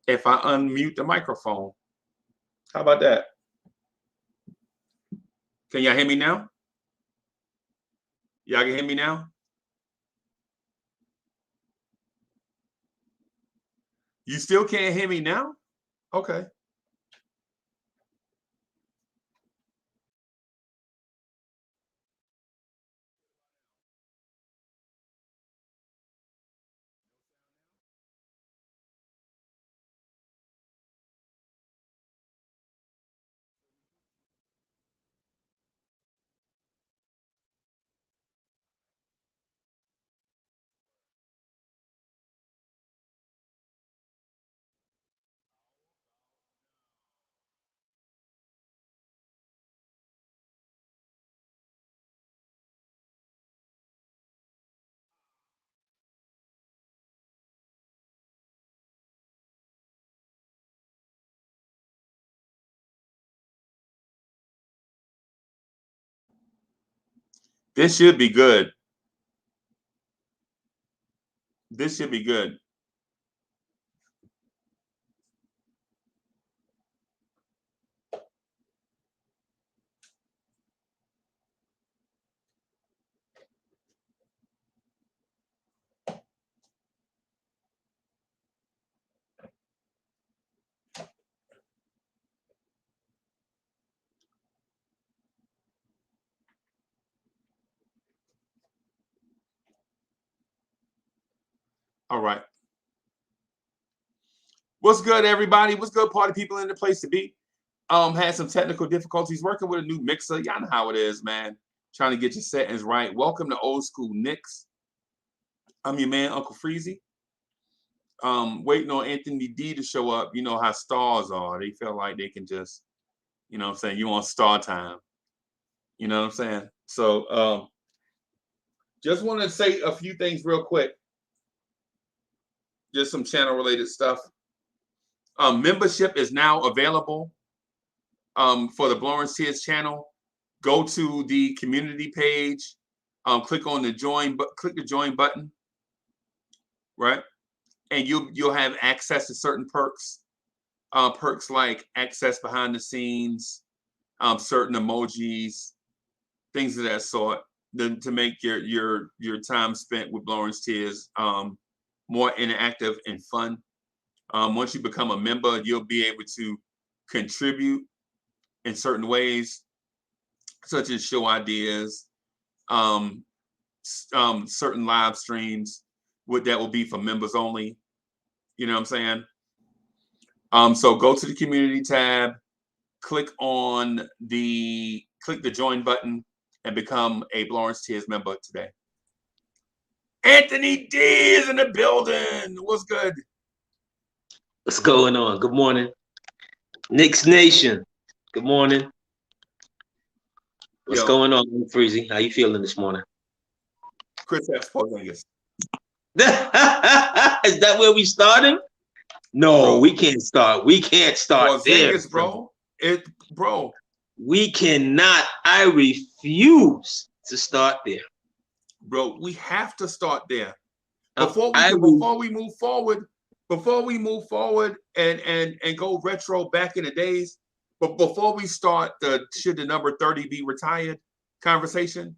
if I unmute the microphone. How about that? Can y'all hear me now? Y'all can hear me now? You still can't hear me now? Okay. This should be good. This should be good. All right. What's good, everybody? What's good, party people in the place to be? Had some technical difficulties working with a new mixer. Y'all know how it is, man. Trying to get your settings right. Welcome to Old School Knicks. I'm your man, Uncle Freezy. Waiting on Anthony D to show up. You know how stars are. They feel like they can just, you know what I'm saying, you want star time. You know what I'm saying? So just want to say a few things real quick. Just some channel related stuff. Membership is now available for the Blorange Tears channel. Go to the community page. Click on the join, click the join button, right? And you'll have access to certain perks. Perks like access behind the scenes, certain emojis, things of that sort, to make your time spent with Blorange Tears more interactive and fun. Once you become a member, you'll be able to contribute in certain ways, such as show ideas, certain live streams that will be for members only. You know what I'm saying? So go to the community tab, click the join button, and become a Blorange Tears member today. Anthony D is in the building. What's good? What's going on? Good morning. Knicks Nation. Good morning. What's going on, Freezy? How you feeling this morning? Chris Porzingis. Is that where we starting? No, bro, we can't start. We can't start there, bro. Bro. We cannot. I refuse to start there. Bro, we have to start there. Before we move forward and go retro back in the days, but before we start should the number 30 be retired conversation,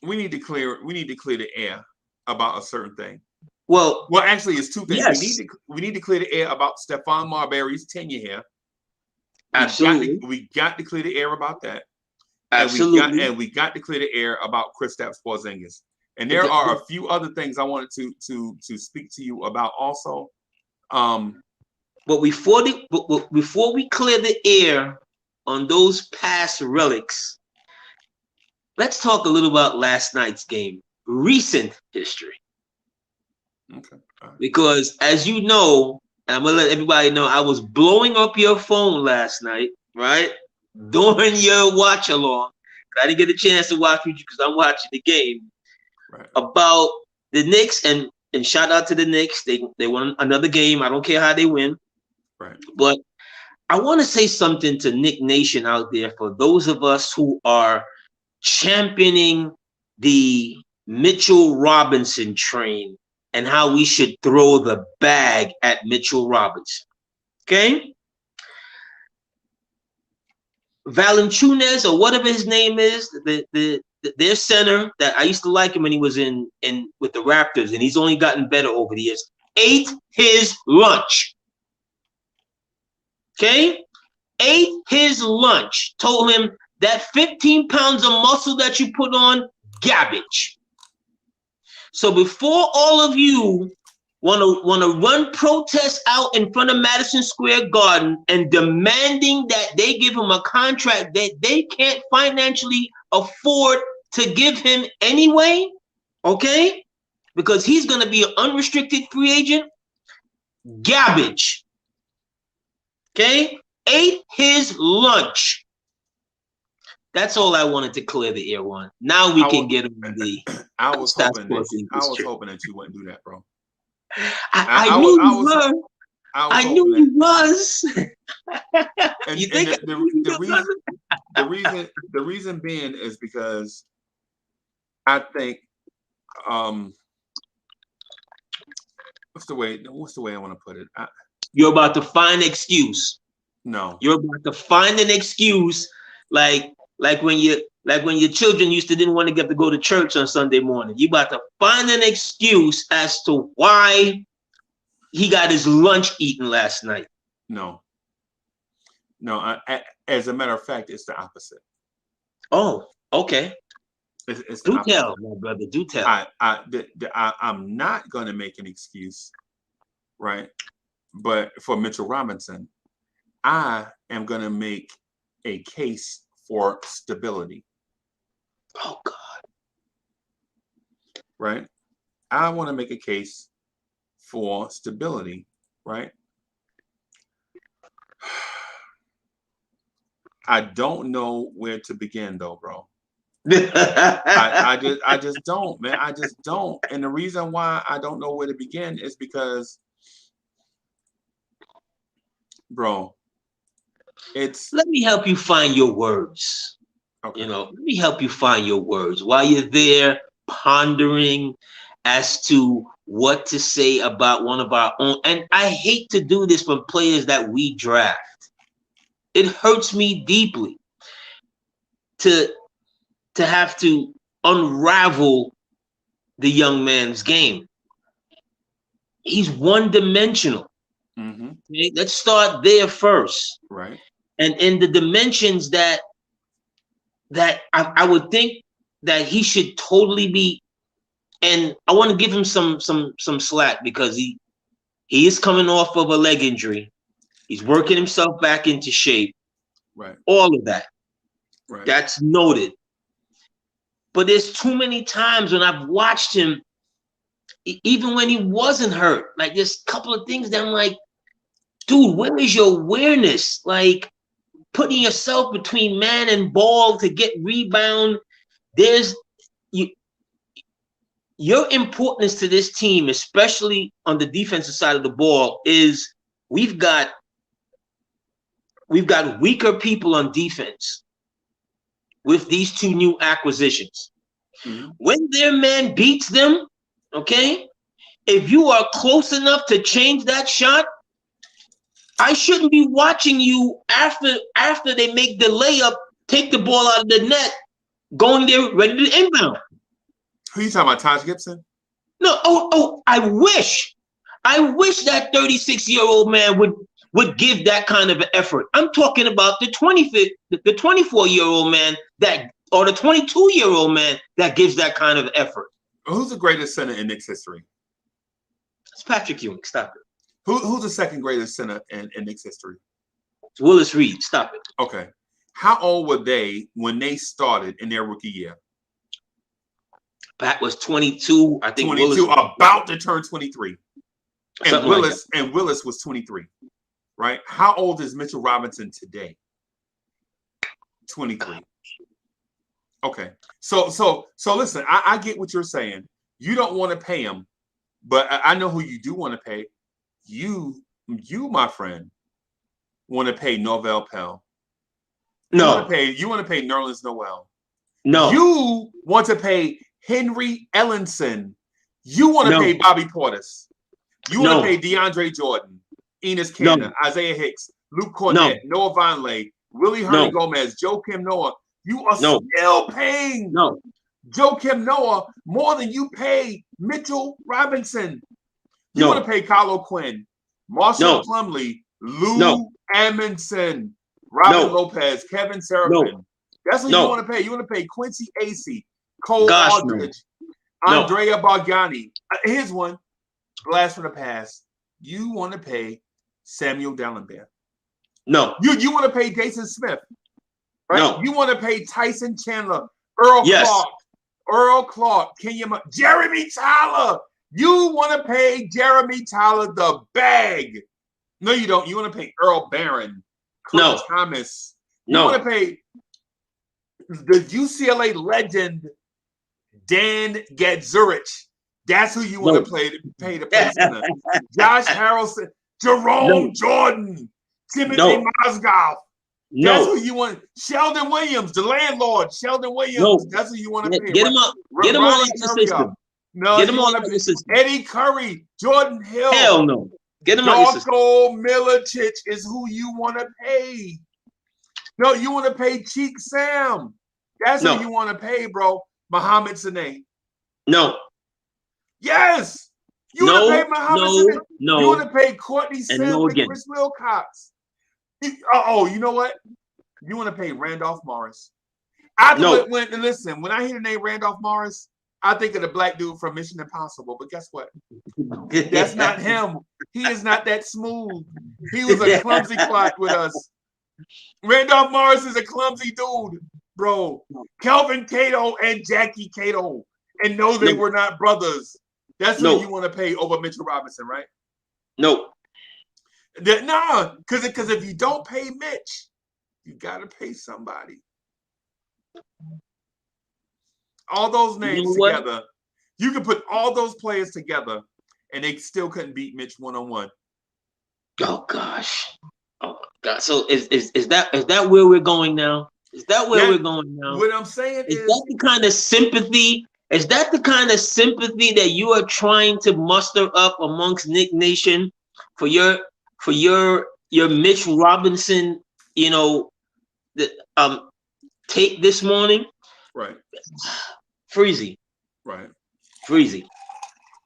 we need to clear the air about a certain thing. Well, actually, it's two things. Yes. We need to clear the air about Stephon Marbury's tenure here. Absolutely. We got to clear the air about that. Absolutely. And we got to clear the air about Kristaps Porzingis. And there are a few other things I wanted to speak to you about also. But before we clear the air on those past relics, let's talk a little about last night's game, recent history. Okay. Right. Because as you know, and I'm gonna let everybody know, I was blowing up your phone last night, right? During your watch along. I didn't get a chance to watch with you because I'm watching the game. Right. About the Knicks, and shout out to the Knicks. They won another game. I don't care how they win. Right. But I want to say something to Knick Nation out there, for those of us who are championing the Mitchell Robinson train and how we should throw the bag at Mitchell Robinson. Okay? Valanciunas, or whatever his name is, their center that I used to like him when he was in with the Raptors, and he's only gotten better over the years, ate his lunch. Okay? Ate his lunch. Told him that 15 pounds of muscle that you put on, garbage. So before all of you want to run protests out in front of Madison Square Garden and demanding that they give him a contract that they can't financially afford to give him anyway, okay? Because he's going to be an unrestricted free agent, garbage. Okay? Ate his lunch. That's all I wanted to clear the air on. Now we can get on the. I was hoping that you wouldn't do that, bro. I knew you were. I knew you was. And, you think the reason being is because I think what's the way I want to put it? You're about to find an excuse. No. You're about to find an excuse like when your children didn't want to get to go to church on Sunday morning. You about to find an excuse as to why he got his lunch eaten last night. No. As a matter of fact, it's the opposite. Oh, okay. It's do tell, my brother. Do tell. I'm not going to make an excuse, right? But for Mitchell Robinson, I am going to make a case for stability. Oh, God. Right? I want to make a case for stability, right? I don't know where to begin, though, bro. I just don't, man. I just don't. And the reason why I don't know where to begin is because, bro, let me help you find your words. Okay. Let me help you find your words while you're there pondering as to what to say about one of our own. And I hate to do this for players that we draft. It hurts me deeply to have to unravel the young man's game. He's one-dimensional. Mm-hmm. Okay? Let's start there first. Right. And in the dimensions that I would think that he should totally be, and I want to give him some slack because he is coming off of a leg injury. He's working himself back into shape. Right. All of that. Right. That's noted. But there's too many times when I've watched him, even when he wasn't hurt, like there's a couple of things that I'm like, dude, where is your awareness? Like putting yourself between man and ball to get rebound. Your importance to this team, especially on the defensive side of the ball, is we've got weaker people on defense with these two new acquisitions. Mm-hmm. When their man beats them, okay, if you are close enough to change that shot, I shouldn't be watching you after they make the layup, take the ball out of the net, going there ready to inbound. Who are you talking about, Taj Gibson? No, I wish that 36-year-old man would give that kind of an effort. I'm talking about the 24-year-old man or the 22-year-old man that gives that kind of effort. Who's the greatest center in Knicks history? It's Patrick Ewing. Stop it. Who's the second greatest center in Knicks history? It's Willis Reed. Stop it. Okay. How old were they when they started in their rookie year? Pat was 22. I think 22, about to turn 23. And Willis like was 23. Right? How old is Mitchell Robinson today? 23. Okay. So listen, I get what you're saying. You don't want to pay him, but I know who you do want to pay. You, my friend, want to pay Norvel Pell. No. You want to pay Nerlens Noel. No. You want to pay Henry Ellenson. You want to No. pay Bobby Portis. You want No. to pay DeAndre Jordan, Enes No. Kanter, Isaiah Hicks, Luke Cornett, Noah Vonleh, Willie Hurley Gomez, Joakim Noah. You are still paying Joakim Noah more than you pay Mitchell Robinson. You want to pay Kylo Quinn, Marshall Plumlee, Lou Amundsen, Robin Lopez, Kevin Seraphin. That's what you want to pay. You want to pay Quincy Acey, Cole Aldridge, Andrea Bargnani. Here's one. Blast from the past. You want to pay Samuel Dallenberg. No. You want to pay Jason Smith. Right? No. You want to pay Tyson Chandler, Earl Clark, Jeremy Tyler. You want to pay Jeremy Tyler the bag. No, you don't. You want to pay Earl Barron, Kurt Thomas. You want to pay the UCLA legend Dan Gadzurich. That's who you want to pay to play center. Josh Harrelson, Jerome Jordan, Timothy Mozgov. That's who you want. Sheldon Williams, the landlord. Sheldon Williams. That's who you want to pay. Get him up. Get him all out the system. No, get him all out the system. Eddie Curry, Jordan Hill. Hell no. Get him out the system. Darko Milicic is who you want to pay. No, you want to pay Cheek Sam. That's who you want to pay, bro. Muhammad Sane. No. Yes. You want to pay Muhammad Sane. No. You want to pay Courtney Sims and Chris Wilcox. You know what? You want to pay Randolph Morris. Listen, when I hear the name Randolph Morris, I think of the black dude from Mission Impossible. But guess what? That's not him. He is not that smooth. He was a clumsy clot with us. Randolph Morris is a clumsy dude, bro. Kelvin Cato and Jackie Cato. And no, they were not brothers. That's who you want to pay over Mitchell Robinson, right? No. Because if you don't pay Mitch, you got to pay somebody. All those names together, you can put all those players together, and they still couldn't beat Mitch one-on-one. Oh gosh. Oh God. So is that where we're going now? Is that where we're going now? What I'm saying is that the kind of sympathy? Is that the kind of sympathy that you are trying to muster up amongst Knick Nation for your Mitch Robinson, take this morning? Right. Freezy. Right. Freezy.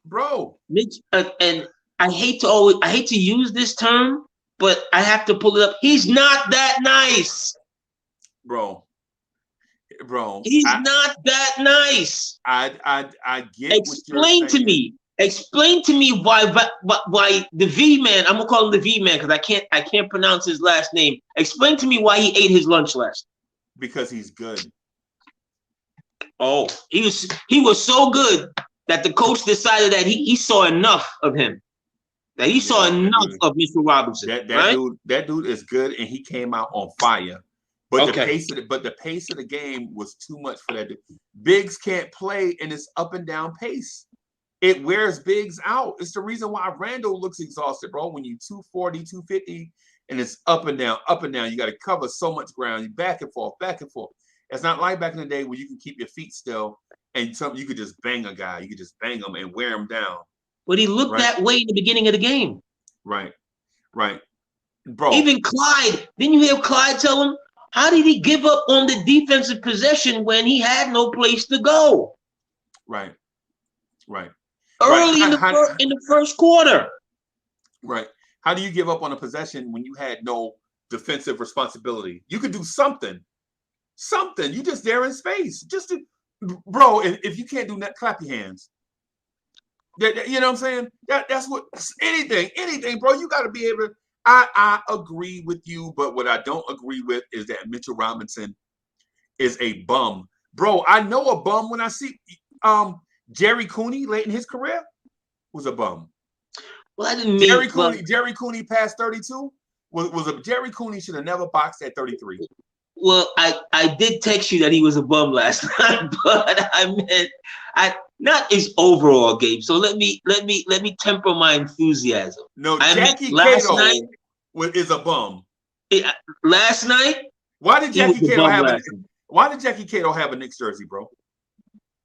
Bro. Mitch, and I hate to use this term, but I have to pull it up. He's not that nice. Bro. He's not that nice. I get Explain to me. Explain to me why the V man, I'm gonna call him the V man because I can't pronounce his last name. Explain to me why he ate his lunch last. Because he's good. Oh, he was so good that the coach decided that he saw enough of him. That he saw enough of Mr. Robinson. That dude is good, and he came out on fire. But the pace of the game was too much for that dude. Bigs can't play in this up and down pace. It wears bigs out. It's the reason why Randall looks exhausted, bro. When you 240, 250, and it's up and down, you got to cover so much ground. You back and forth, back and forth. It's not like back in the day where you can keep your feet still and you could just bang a guy. You could just bang him and wear him down. But he looked that way in the beginning of the game. Right. Bro. Even Clyde, didn't you hear Clyde tell him? How did he give up on the defensive possession when he had no place to go? Right. Early in the first quarter. Right. How do you give up on a possession when you had no defensive responsibility? You could do something. You just there in space. Bro, if you can't do that, clap your hands. You know what I'm saying? That's what anything, bro. You got to be able to. I agree with you, but what I don't agree with is that Mitchell Robinson is a bum. Bro, I know a bum when I see Jerry Cooney late in his career was a bum. Well, I didn't mean Jerry Cooney past 32 Jerry Cooney should have never boxed at 33. Well, I did text you that he was a bum last night, but I meant not his overall game. So let me temper my enthusiasm. No, Jackie Cato is a bum. Last night, why did Jackie Cato have a Knicks jersey, bro?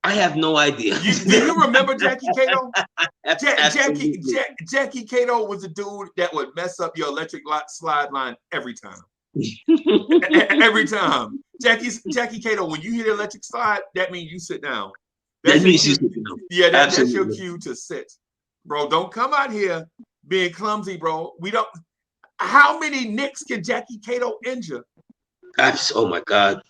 I have no idea. Do you remember Jackie Cato? Absolutely. Jackie Cato was a dude that would mess up your electric slide line every time. Every time. Jackie Cato, when you hit electric slide, that means you sit down. That means you sit down. Yeah, that's your cue to sit. Bro, don't come out here being clumsy, bro. We don't. How many Knicks can Jackie Cato injure? Oh my God.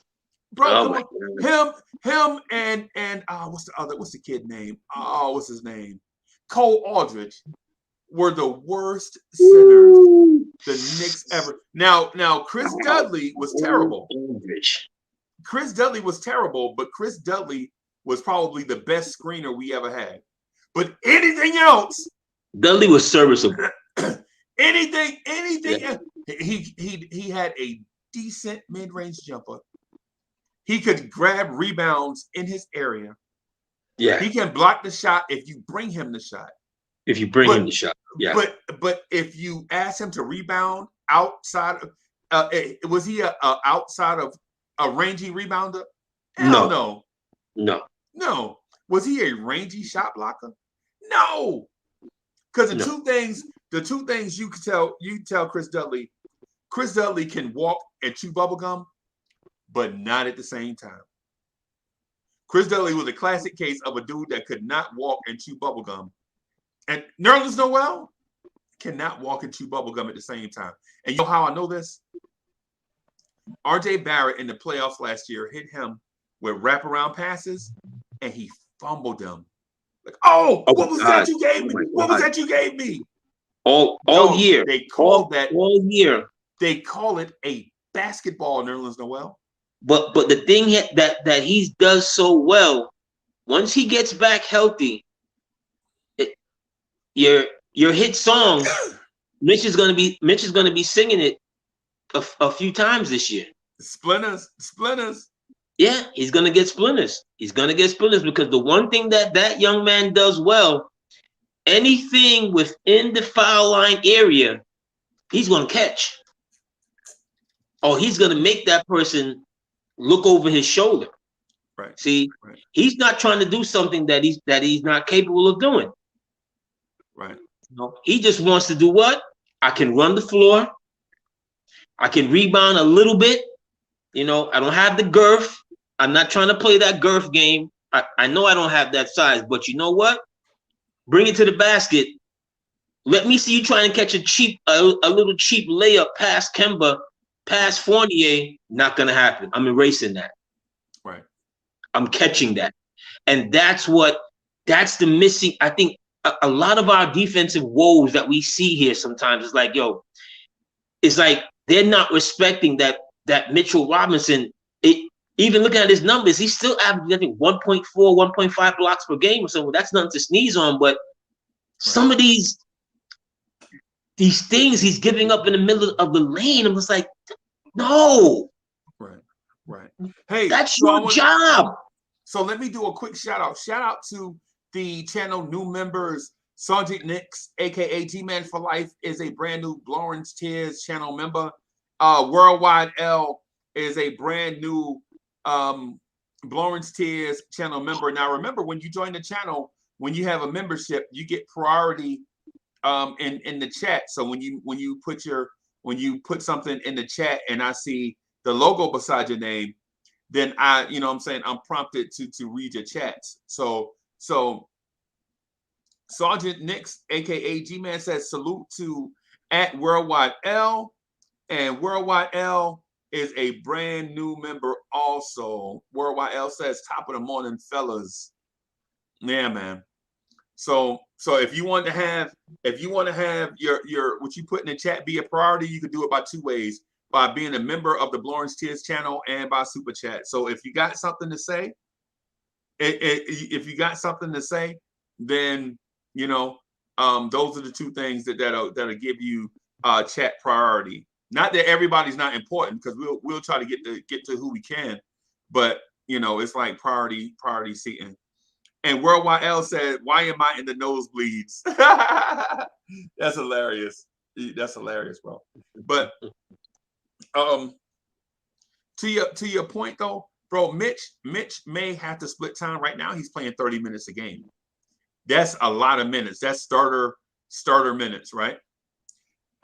Bro, come on. Him and what's the kid name? Oh, what's his name? Cole Aldridge were the worst sinners the Knicks ever. Now Chris Dudley was terrible. Chris Dudley was terrible, but Chris Dudley was probably the best screener we ever had. But anything else, Dudley was serviceable. anything. Yeah. He had a decent mid-range jumper. He could grab rebounds in his area. Yeah. He can block the shot if you bring him the shot. If you bring him the shot. Yeah. But if you ask him to rebound outside of was he a outside of a rangy rebounder? Hell no. No. Was he a rangy shot blocker? No. Because the two things you tell Chris Dudley can walk and chew bubblegum, but not at the same time. Chris Dudley was a classic case of a dude that could not walk and chew bubblegum. And Nerlens Noel cannot walk and chew bubblegum at the same time. And you know how I know this? RJ Barrett in the playoffs last year hit him with wraparound passes, and he fumbled them. Like, what was that you gave me? What was that you gave me? All year. They called that all year. They call it a basketball, Nerlens Noel. But the thing that he does so well, once he gets back healthy, your hit song, Mitch is gonna be singing it a few times this year. Splinters. Yeah, he's gonna get splinters. He's gonna get splinters because the one thing that young man does well, anything within the foul line area, he's gonna catch. Or he's gonna make that person look over his shoulder. Right. See, he's not trying to do something that he's not capable of doing. Right. No, he just wants to do what? I can run the floor. I can rebound a little bit. I don't have the girth. I'm not trying to play that girth game. I know I don't have that size, but you know what? Bring it to the basket. Let me see you trying to catch a little cheap layup past Kemba, past Fournier. Not gonna happen. I'm erasing that. Right. I'm catching that. And that's the missing. I think a lot of our defensive woes that we see here sometimes is like, it's like they're not respecting that Mitchell Robinson. Even looking at his numbers, he's still averaging, I think, 1.4, 1.5 blocks per game or so. That's nothing to sneeze on, but some of these things he's giving up in the middle of the lane, I'm just like, no. Right. Hey, that's your job. So let me do a quick shout out. Shout out to the channel new members. Sergeant Knicks, aka G-Man for Life, is a brand new Blorange Tears channel member. Worldwide L is a brand new Blorange Tears channel member. Now remember, when you join the channel, when you have a membership, you get priority in the chat. So when you put something in the chat and I see the logo beside your name, then I'm prompted to read your chats. So Sergeant Knicks, aka G-Man, says salute to @Worldwide L, and Worldwide L is a brand new member also. Worldwide L says top of the morning, fellas. Yeah, man. So if you want to have your what you put in the chat be a priority, you can do it by two ways: by being a member of the Blorange Tears channel and by super chat. So if you got something to say, then those are the two things that'll give you chat priority. Not that everybody's not important, because we'll try to get to who we can, but it's like priority seating. And Worldwide L said, "Why am I in the nosebleeds?" That's hilarious. That's hilarious, bro. But to your point though, bro, Mitch may have to split time right now. He's playing 30 minutes a game. That's a lot of minutes. That's starter minutes, right?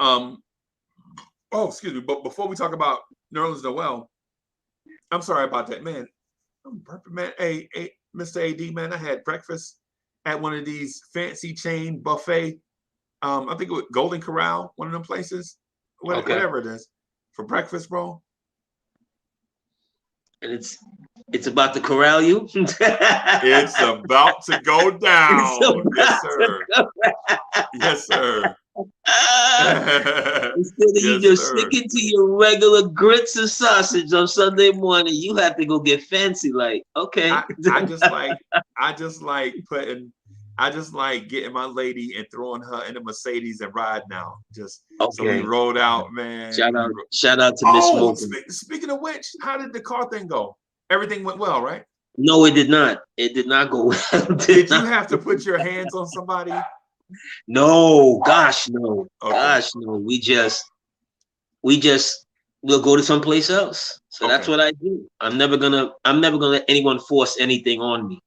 Oh, excuse me. But before we talk about Nerlens Noel, I'm sorry about that, man. I'm burping, man. Hey, Mr. AD, man, I had breakfast at one of these fancy chain buffet. I think it was Golden Corral, one of them places, whatever it is, for breakfast, bro. And it's about to corral you. It's about to go down. Yes, sir. Yes, sir. Instead of you Yes, just sir. sticking to your regular grits and sausage on Sunday morning, you have to go get fancy. Like, okay. I just like getting my lady and throwing her in a Mercedes and riding out. Just so we rode out, man. Shout out to Miss Smoking. Speaking of which, how did the car thing go? Everything went well, right? No, it did not. It did not go well. Did you have to put your hands on somebody? No, gosh, no. Okay. Gosh, no. We just we'll go to someplace else. So that's what I do. I'm never gonna let anyone force anything on me.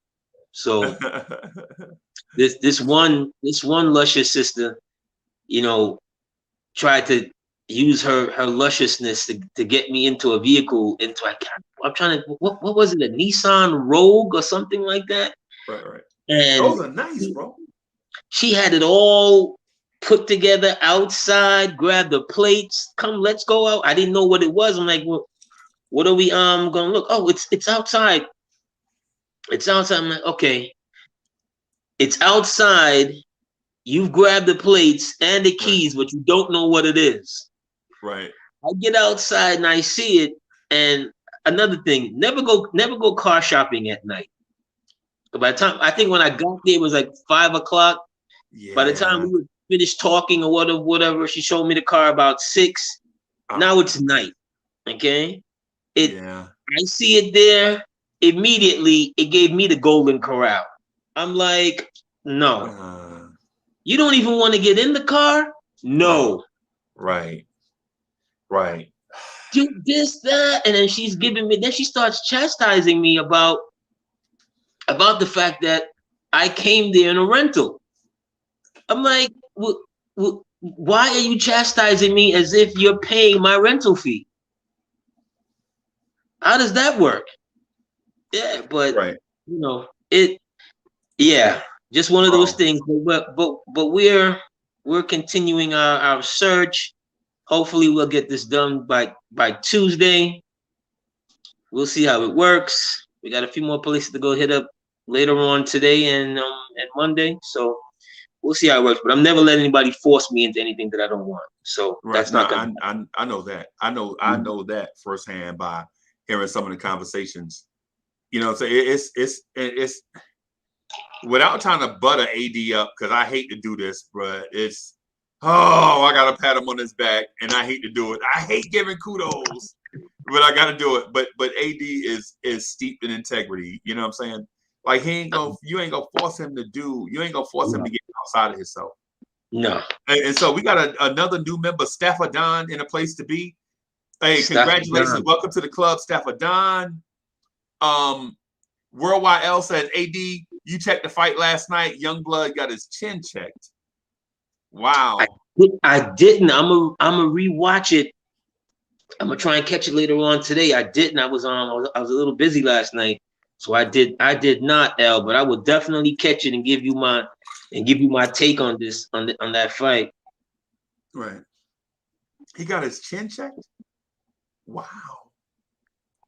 So this one luscious sister, tried to use her lusciousness to get me into a vehicle. I'm trying to, what was it, a Nissan Rogue or something like that? Right. And those are nice, bro. She had it all put together outside, grabbed the plates, come, let's go out. I didn't know what it was. I'm like, well, what are we gonna look? Oh, it's outside. It's outside. I'm like, okay. It's outside. You've grabbed the plates and the keys, but you don't know what it is. Right. I get outside and I see it. And another thing, never go car shopping at night. By the time, I think when I got there, it was like 5 o'clock. Yeah. By the time we would finish talking or whatever, she showed me the car about 6. Now it's night. Okay. I see it there. Immediately, it gave me the Golden Corral. I'm like, no. You don't even want to get in the car? No. Right. Do this, that, and then then she starts chastising me about the fact that I came there in a rental. I'm like, why are you chastising me as if you're paying my rental fee? How does that work? Yeah, but just one of those things. But we're continuing our search. Hopefully we'll get this done by Tuesday. We'll see how it works. We got a few more places to go hit up later on today and Monday. So we'll see how it works. But I'm never letting anybody force me into anything that I don't want. So that's not gonna happen. I know that. I know that firsthand by hearing some of the conversations. So it's without trying to butter AD up, because I hate to do this, but I gotta pat him on his back, and I hate to do it. I hate giving kudos, but I gotta do it. But AD is steeped in integrity. You know what I'm saying? Like you ain't gonna force him to get outside of himself. No. And so we got another new member, Staffordon, in a place to be. Hey, congratulations! Welcome to the club, Staffordon. Worldwide L says, AD, you checked the fight last night. Youngblood got his chin checked. Wow. I didn't. I'm a rewatch it. I'm gonna try and catch it later on today. I didn't. I was a little busy last night, so I did not, L. But I will definitely catch it and give you my take on this on that fight. Right. He got his chin checked. Wow.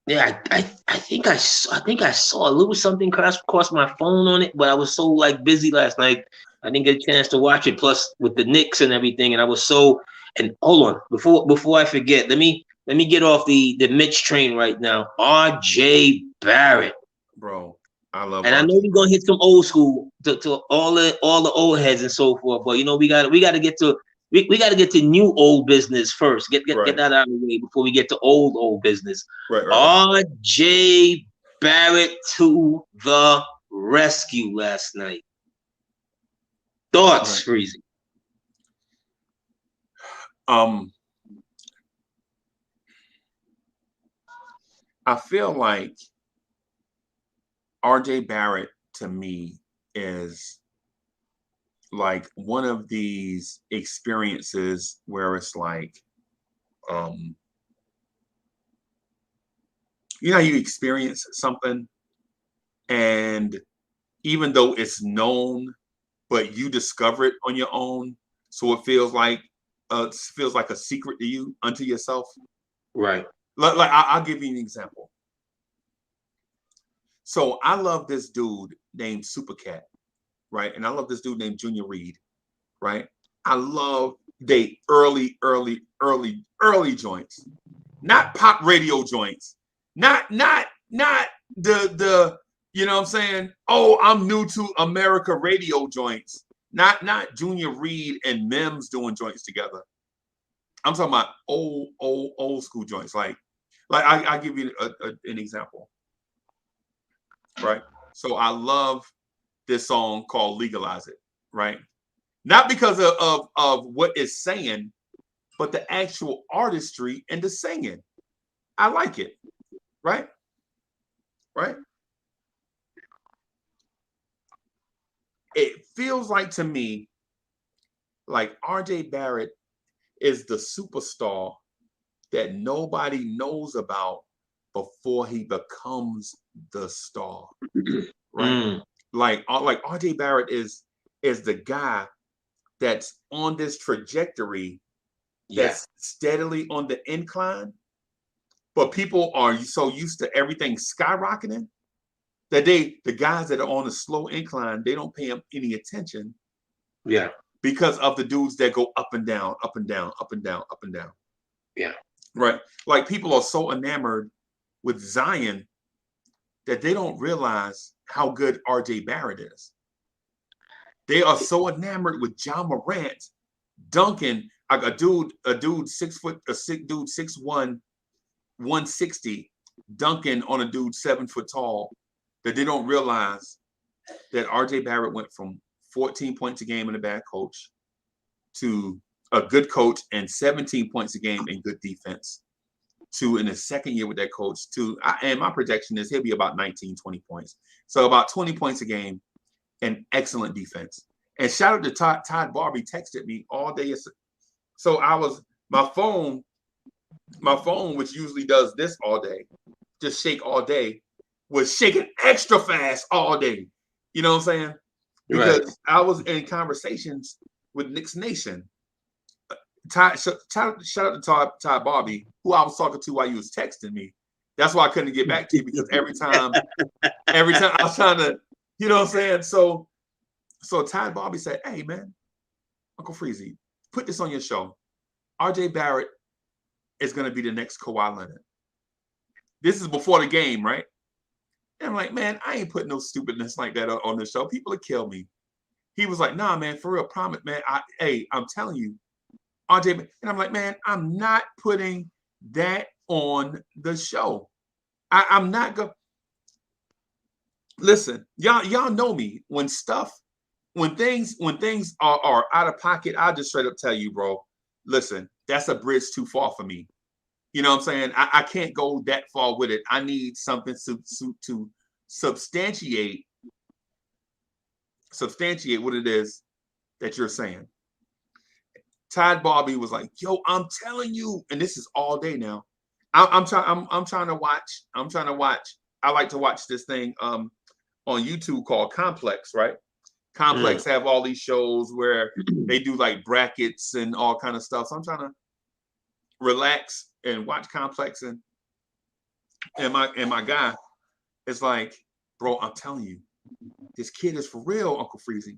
Yeah, I think I saw a little something cross my phone on it, but I was so busy last night, I didn't get a chance to watch it. Plus with the Knicks and everything, and I was so. And hold on, before I forget, let me get off the Mitch train right now. R.J. Barrett, bro, I love. And RJ. I know we're gonna hit some old school to all the old heads and so forth, but we got to get to. We got to get to new old business first. Get that out of the way before we get to old business. Right. R.J. Barrett to the rescue last night. Thoughts, Freezy? I feel like R.J. Barrett to me is like one of these experiences where it's like, you know, you experience something, and even though it's known, but you discover it on your own, so it feels like a secret to you unto yourself. Right. Like I'll give you an example. So I love this dude named Supercat, right? And I love this dude named Junior Reed, right? I love they early joints, not pop radio joints, not the you know what I'm saying? Oh, I'm new to America radio joints, not Junior Reed and Mims doing joints together. I'm talking about old school joints. Like I give you an example, right? So I love this song called "Legalize It," right? Not because of what it's saying, but the actual artistry and the singing. I like it, right? Right? It feels like to me like R.J. Barrett is the superstar that nobody knows about before he becomes the star, right? Like R.J. Barrett is the guy that's on this trajectory that's steadily on the incline, but people are so used to everything skyrocketing that the guys that are on the slow incline, they don't pay them any attention. Yeah. Because of the dudes that go up and down, up and down, up and down, up and down. Yeah. Right. Like people are so enamored with Zion that they don't realize how good R.J. Barrett is. They are so enamored with John Morant, Duncan, like a dude 6 foot, a sick dude 6'1", 160, Duncan on a dude 7 foot tall, that they don't realize that R.J. Barrett went from 14 points a game and a bad coach to a good coach and 17 points a game and good defense to in his second year with that coach to, and my projection is he'll be about 19, 20 points. So about 20 points a game and excellent defense. And shout out to Todd Barbie texted me all day. So I was, my phone, which usually does this all day, just shake all day, was shaking extra fast all day. You know what I'm saying? Because I was in conversations with Knicks Nation. Shout out to Todd Barbie, who I was talking to while you was texting me. That's why I couldn't get back to you, because every time I was trying to, you know what I'm saying? So Todd Barbie said, "Hey man, Uncle Freezy, put this on your show. R.J. Barrett is going to be the next Kawhi Leonard." This is before the game, right? And I'm like, man, I ain't putting no stupidness like that on the show. People will kill me. He was like, nah, man, for real, promise, man. I'm telling you, RJ. And I'm like, man, I'm not putting that on the show. I'm not going. Listen, y'all know me. When things are out of pocket, I'll just straight up tell you, bro. Listen, that's a bridge too far for me. You know what I'm saying? I can't go that far with it. I need something to substantiate what it is that you're saying. Todd Barbie was like, "Yo, I'm telling you," and this is all day now. I'm trying to watch. I like to watch this thing on YouTube called Complex, right? Complex have all these shows where they do like brackets and all kind of stuff. So I'm trying to relax and watch Complex, and my guy is like, "Bro, I'm telling you, this kid is for real, Uncle Freezy."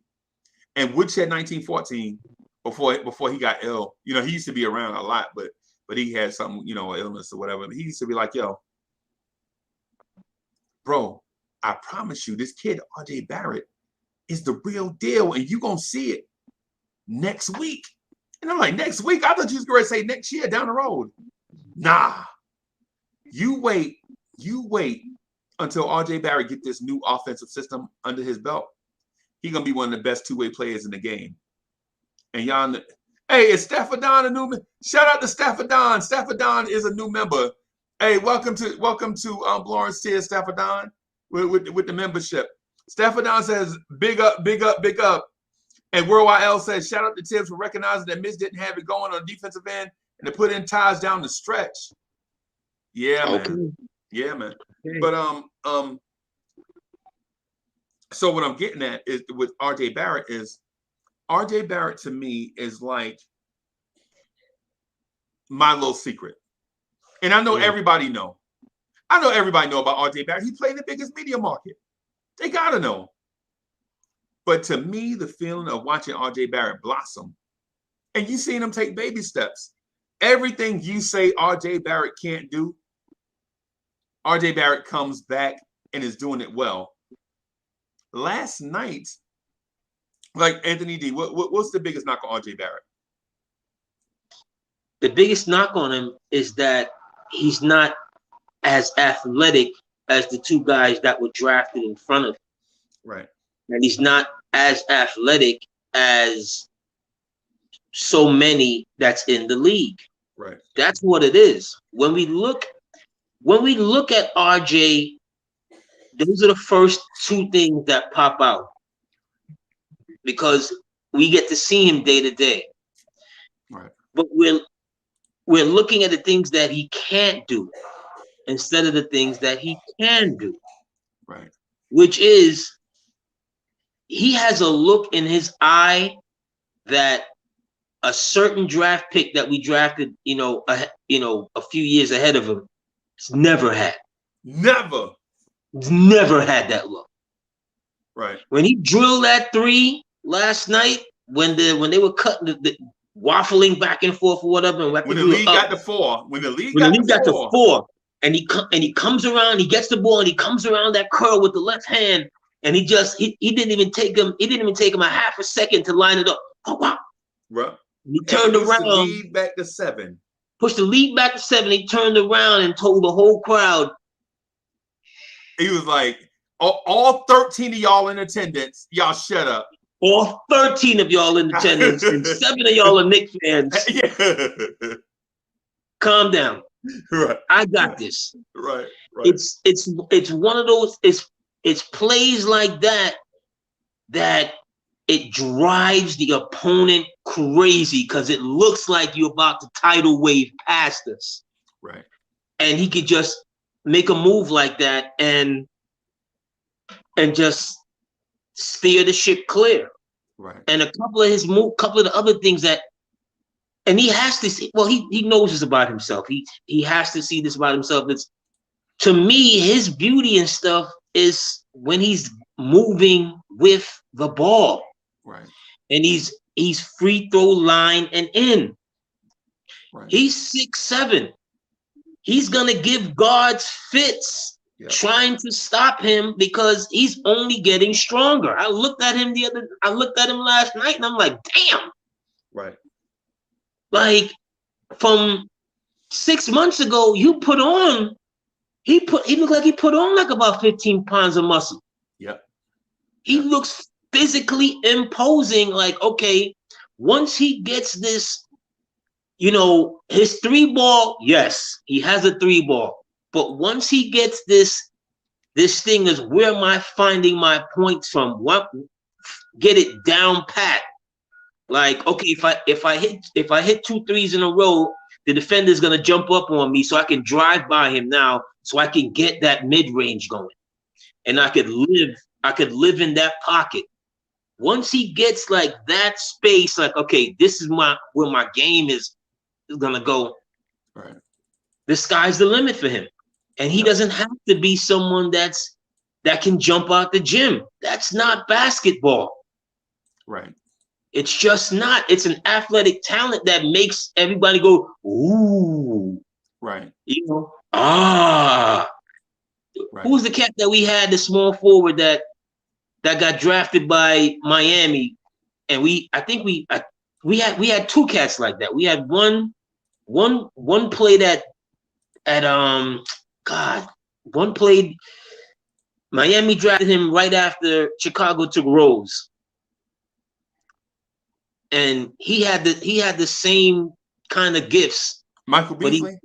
And Woodshed 1914, before he got ill, you know, he used to be around a lot, but he had some, you know, illness or whatever. He used to be like, "Yo, bro, I promise you, this kid R.J. Barrett is the real deal, and you gonna see it next week." And I'm like, "Next week? I thought you was going to say next year down the road." Nah, you wait until R.J. Barrett get this new offensive system under his belt. He's gonna be one of the best two-way players in the game. And y'all, hey, is Staffordon a new? Shout out to Staffordon. Staffordon is a new member. Hey, welcome to Blorange Tears, Staffordon. with the membership. Stephanon says, big up, big up, big up. And Worldwide L says, shout out to Tibbs for recognizing that Mitch didn't have it going on the defensive end and to put in ties down the stretch. Yeah, Okay. man. Yeah, man. Okay. But so what I'm getting at is with RJ Barrett is RJ Barrett to me is like my little secret. And I know everybody know. I know everybody know about RJ Barrett. He played in the biggest media market. They gotta know. But to me, the feeling of watching RJ Barrett blossom, and you seen him take baby steps. Everything you say RJ Barrett can't do, RJ Barrett comes back and is doing it well. Last night, like Anthony D, what's the biggest knock on RJ Barrett? The biggest knock on him is that he's not as athletic as the two guys that were drafted in front of him. Right. And he's not as athletic as so many that's in the league. Right. That's what it is. When we look at RJ, those are the first two things that pop out because we get to see him day to day. Right. But we're looking at the things that he can't do instead of the things that he can do. Right. Which is he has a look in his eye that a certain draft pick that we drafted, a few years ahead of him, has never had. Never. Never had that look. Right. When he drilled that three last night, when they were cutting the waffling back and forth or whatever, when the league got to four, and he comes around, he gets the ball and he comes around that curl with the left hand, and he didn't even take him a half a second to line it up. Oh wow! Right. He turned around, the lead back to 7. Pushed the lead back to 7. He turned around and told the whole crowd. He was like, all 13 of y'all in attendance, y'all shut up. All 13 of y'all in attendance and 7 of y'all are Knicks fans. Yeah. Calm down. Right. I got this. Right. It's one of those, it's plays like that it drives the opponent crazy because it looks like you're about to tidal wave past us. Right. And he could just make a move like that and just steer the ship clear. Right. And a couple of the other things that, and he has to see, well, he knows this about himself. He has to see this about himself. It's, to me, his beauty and stuff is when he's moving with the ball. Right. And he's free throw line and in. Right. He's 6'7". He's gonna give guards fits trying to stop him because he's only getting stronger. I looked at him last night and I'm like, damn. Right. Like from 6 months ago, he looked like he put on like about 15 pounds of muscle. Yep. He looks physically imposing, like, okay, once he gets this, his 3-ball, yes, he has a 3-ball. But once he gets this thing is, where am I finding my points from? What, get it down pat. Like, okay, if I hit 2 threes in a row, the defender's gonna jump up on me, so I can drive by him now, so I can get that mid-range going. And I could live in that pocket. Once he gets like that space, like, okay, this is where my game is gonna go. Right. The sky's the limit for him. And he doesn't have to be someone that can jump out the gym. That's not basketball. Right. It's just not. It's an athletic talent that makes everybody go, ooh. Right. Right. Who was the cat that we had, the small forward that got drafted by Miami? And we had 2 cats like that. We had one played one played. Miami drafted him right after Chicago took Rose, and he had the same kind of gifts. Michael Beasley.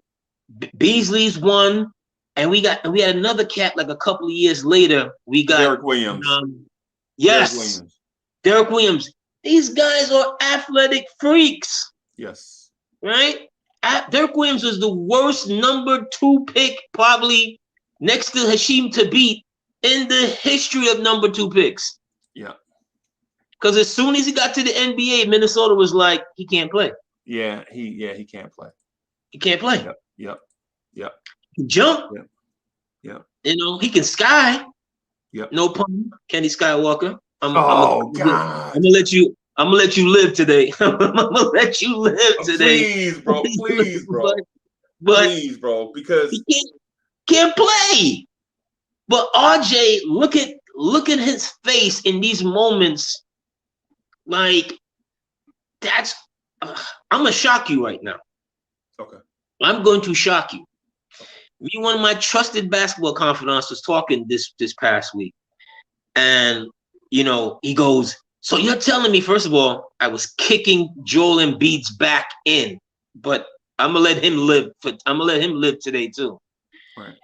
Beasley's one. And we had another cat like a couple of years later. We got Derek Williams. Yes, Derek Williams. These guys are athletic freaks. Yes. Right? Derek Williams was the worst number 2 pick, probably next to Hasheem Thabit in the history of number 2 picks. Yeah. Because as soon as he got to the NBA, Minnesota was like, he can't play. Yeah, he can't play. He can't play. Yep. He can jump. Yep. You know, he can sky. Yep. No pun, Kenny Skywalker. God. I'm gonna let you live today. I'm gonna let you live today. Please, bro. Please, bro. But please, bro, because he can't play. But RJ, look at his face in these moments. Like, that's I'm gonna shock you right now. Okay. I'm going to shock you. Me, one of my trusted basketball confidants was talking this past week, and you know, he goes, "So you're telling me, first of all, I was kicking Joel Embiid's back in, but I'm gonna let him live. I'm gonna let him live today too." Right.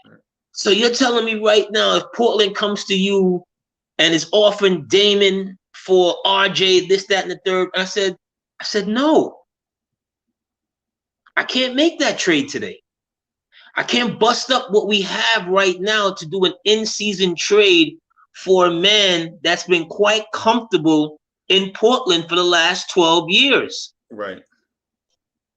So you're telling me right now, if Portland comes to you and is offering Damon for RJ, this, that, and the third, I said, no. I can't make that trade today. I can't bust up what we have right now to do an in-season trade for a man that's been quite comfortable in Portland for the last 12 years. Right.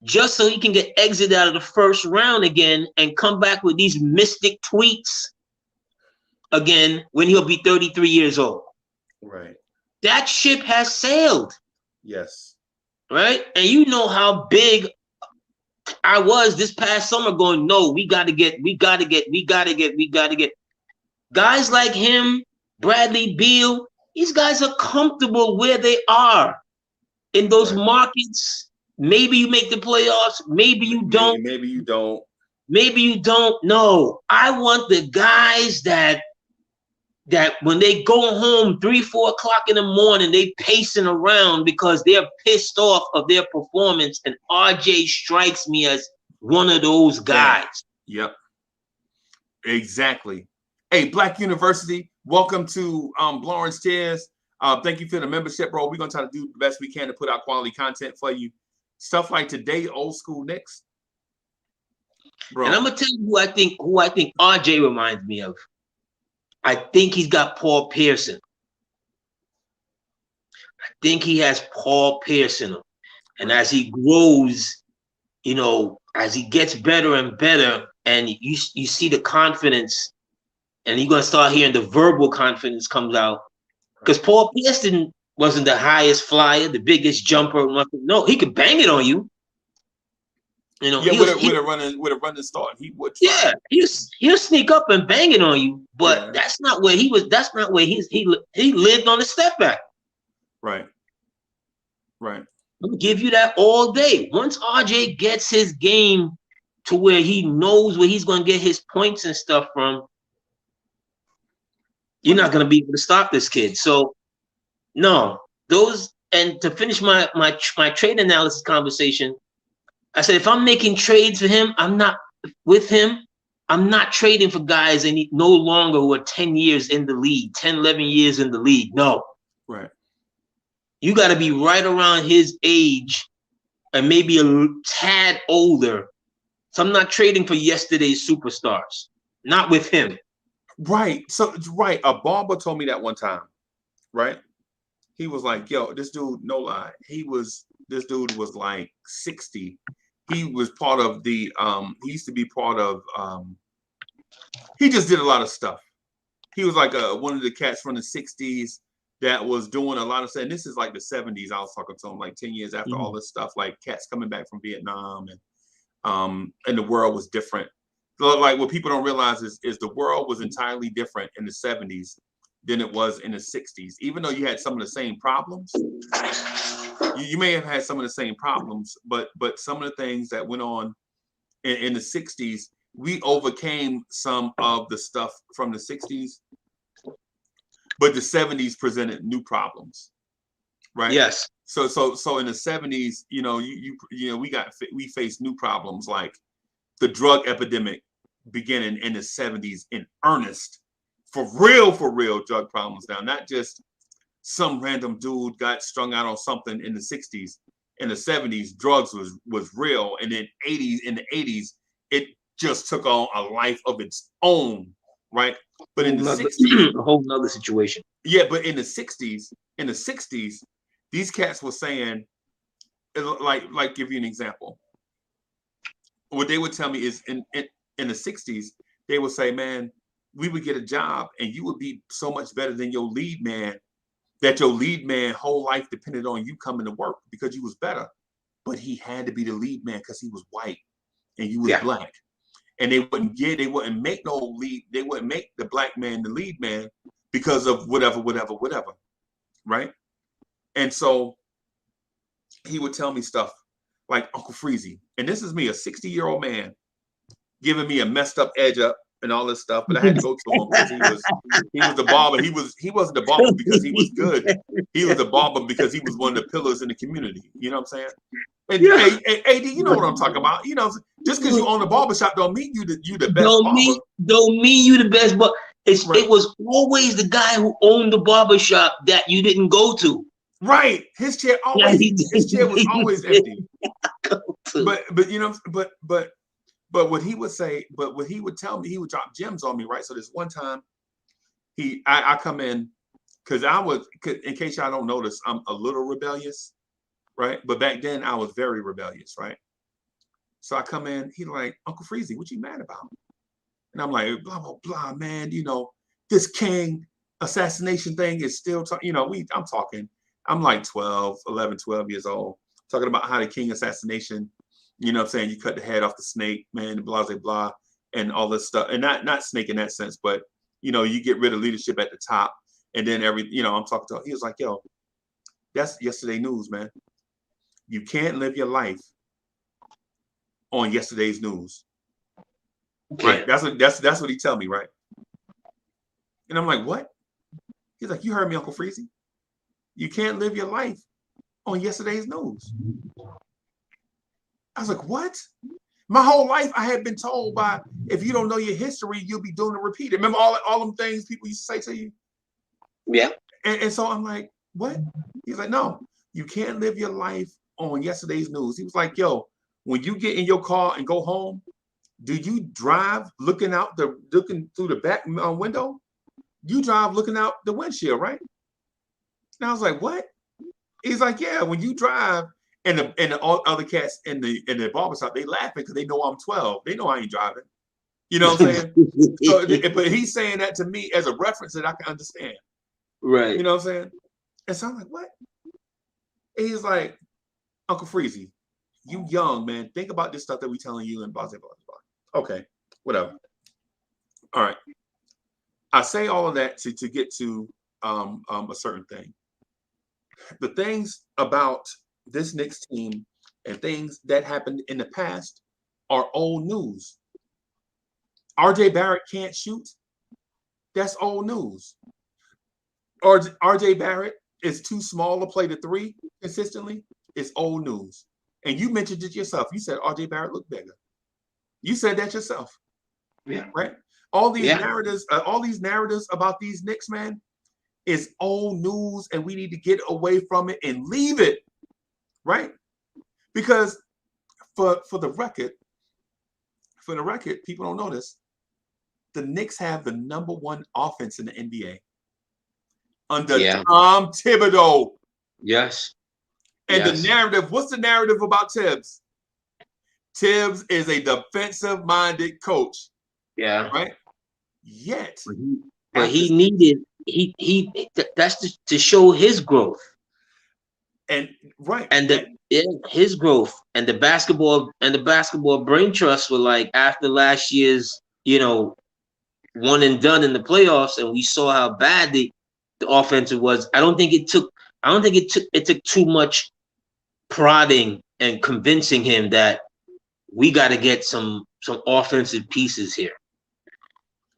Just so he can get exited out of the first round again and come back with these mystic tweets again when he'll be 33 years old. Right. That ship has sailed. Yes. Right? And you know how big I was this past summer going, no, we got to get. Guys like him, Bradley Beal, these guys are comfortable where they are in those markets. Maybe you make the playoffs. Maybe you don't. Maybe you don't. Maybe you don't. No, I want the guys that when they go home 3-4 o'clock in the morning, they pacing around because they're pissed off of their performance. And RJ strikes me as one of those guys. Yep. Exactly. Hey, Black University, welcome to Blorange Tears. Thank you for the membership, bro. We're gonna try to do the best we can to put out quality content for you. Stuff like today, old school Knicks. Bro. And I'm gonna tell you who I think RJ reminds me of. I think he's got Paul Pierce in him. I think he has Paul Pierce in him. And as he grows, you know, as he gets better and better, and you see the confidence, and you're gonna start hearing the verbal confidence comes out. Because Paul Pierce wasn't the highest flyer, the biggest jumper, nothing. No, he could bang it on you. You know, with a running start, he would try. Yeah, he'll sneak up and bang it on you, but that's not where he was. That's not where he lived on the step back. Right. I'll give you that all day. Once RJ gets his game to where he knows where he's going to get his points and stuff from, you're not going to be able to stop this kid. So, no, and to finish my trade analysis conversation, I said, if I'm making trades for him, I'm not trading for guys no longer who are 10 years in the league, 10, 11 years in the league. No. Right. You got to be right around his age and maybe a tad older. So I'm not trading for yesterday's superstars. Not with him. Right. So, right. A barber told me that one time. Right. He was like, yo, this dude, no lie. This dude was like 60. He was part of he used to be part of, he just did a lot of stuff. He was like one of the cats from the 60s that was doing a lot of stuff. And this is like the 70s. I was talking to him like 10 years after all this stuff, like cats coming back from Vietnam and the world was different. So like what people don't realize is the world was entirely different in the 70s than it was in the 60s. Even though you had some of the same problems, you may have had some of the same problems, but some of the things that went on in the 60s, we overcame some of the stuff from the 60s, but the 70s presented new problems, right? Yes. So in the 70s, you know, we faced new problems like the drug epidemic beginning in the 70s in earnest, for real drug problems now, not just some random dude got strung out on something in the 60s. In the 70s, drugs was real, and then in the 80s, it just took on a life of its own, right? But in the 60s, a whole nother situation. Yeah, but in the 60s, these cats were saying, like give you an example. What they would tell me is in the 60s, they would say, man, we would get a job and you would be so much better than your lead man, that your lead man whole life depended on you coming to work because you was better. But he had to be the lead man because he was white and you was black. And they wouldn't make no lead, they wouldn't make the black man the lead man because of whatever, right? And so he would tell me stuff like Uncle Freezy. And this is me, a 60-year-old man, giving me a messed up edge up and all this stuff. But I had to go to him because he was the barber. He wasn't the barber because he was good. He was the barber because he was one of the pillars in the community. You know what I'm saying? And AD, you know what I'm talking about. You know, just because you own a barbershop don't mean you the best barber. Don't mean you the best, but it was always the guy who owned the barbershop that you didn't go to. Right. His chair was always empty. But you know, but what he would say, but what he would tell me, he would drop gems on me, right? So this one time, I come in, because in case y'all don't notice, I'm a little rebellious, right? But back then I was very rebellious, right? So I come in, he like, Uncle Freezy, what you mad about? And I'm like, blah, blah, blah, man, you know, this King assassination thing is still, you know, I'm talking, I'm like 12 years old, talking about how the King assassination, you know what I'm saying, you cut the head off the snake, man, blah, blah, blah, and all this stuff. And not snake in that sense, but, you know, you get rid of leadership at the top, and then you know, I'm talking to him. He was like, yo, that's yesterday news, man. You can't live your life on yesterday's news. Okay. Right? That's what he tell me, right? And I'm like, what? He's like, you heard me, Uncle Freezy. You can't live your life on yesterday's news. I was like, what? My whole life I had been told by, if you don't know your history, you'll be doing it repeated. Remember all them things people used to say to you? Yeah. And so I'm like, what? He's like, no, you can't live your life on yesterday's news. He was like, yo, when you get in your car and go home, do you drive looking through the back window? You drive looking out the windshield, right? And I was like, what? He's like, yeah, when you drive, and the other cats in the barbershop, they laughing because they know I'm 12. They know I ain't driving. You know what I'm saying? So, but he's saying that to me as a reference that I can understand. Right. You know what I'm saying? And so I'm like, what? And he's like, Uncle Freezy, you young, man. Think about this stuff that we telling you and blah, blah, blah, blah. Okay, whatever. All right. I say all of that to get to a certain thing. The things about this Knicks team and things that happened in the past are old news. RJ Barrett can't shoot. That's old news. RJ Barrett is too small to play the three consistently. It's old news. And you mentioned it yourself. You said RJ Barrett looked bigger. You said that yourself. Yeah. Right? All these narratives about these Knicks, man, is old news, and we need to get away from it and leave it. Right? Because for the record, people don't know this. The Knicks have the #1 offense in the NBA under Tom Thibodeau. Yes. And the narrative, what's the narrative about Tibbs? Tibbs is a defensive-minded coach. Yeah. Right? Yet. But he needed that's to show his growth. And right. And his growth and the basketball brain trust were like, after last year's, you know, one and done in the playoffs, and we saw how bad the offensive was. I don't think it took too much prodding and convincing him that we got to get some offensive pieces here.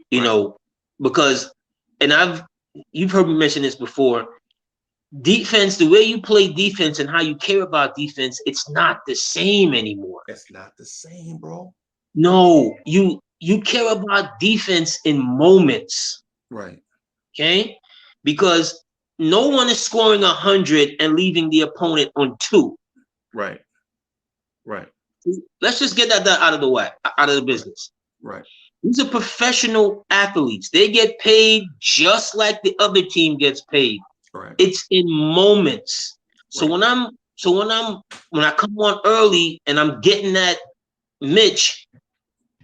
You know, because, and you've heard me mention this before. Defense, the way you play defense and how you care about defense, it's not the same anymore. It's not the same, bro. No, you you care about defense in moments. Right. Okay? Because no one is scoring 100 and leaving the opponent on 2. Right. Right. Let's just get that out of the way, out of the business. Right. These are professional athletes. They get paid just like the other team gets paid. Right. It's in moments. So right. when I come on early and I'm getting at Mitch,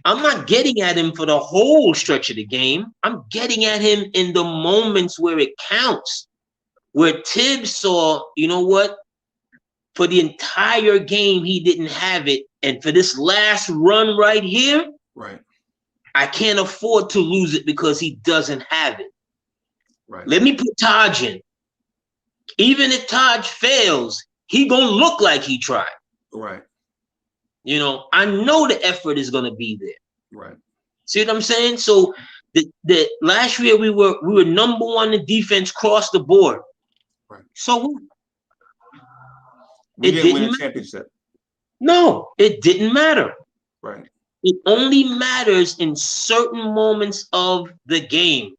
I'm not getting at him for the whole stretch of the game. I'm getting at him in the moments where it counts. Where Tibbs saw, you know what? For the entire game, he didn't have it. And for this last run right here, right, I can't afford to lose it because he doesn't have it. Right. Let me put Taj in. Even if Taj fails, he gonna look like he tried. Right. You know, I know the effort is gonna be there. Right. See what I'm saying? So the last year we were number 1 in defense across the board. Right. So what? We didn't win a championship. No, it didn't matter. Right. It only matters in certain moments of the game.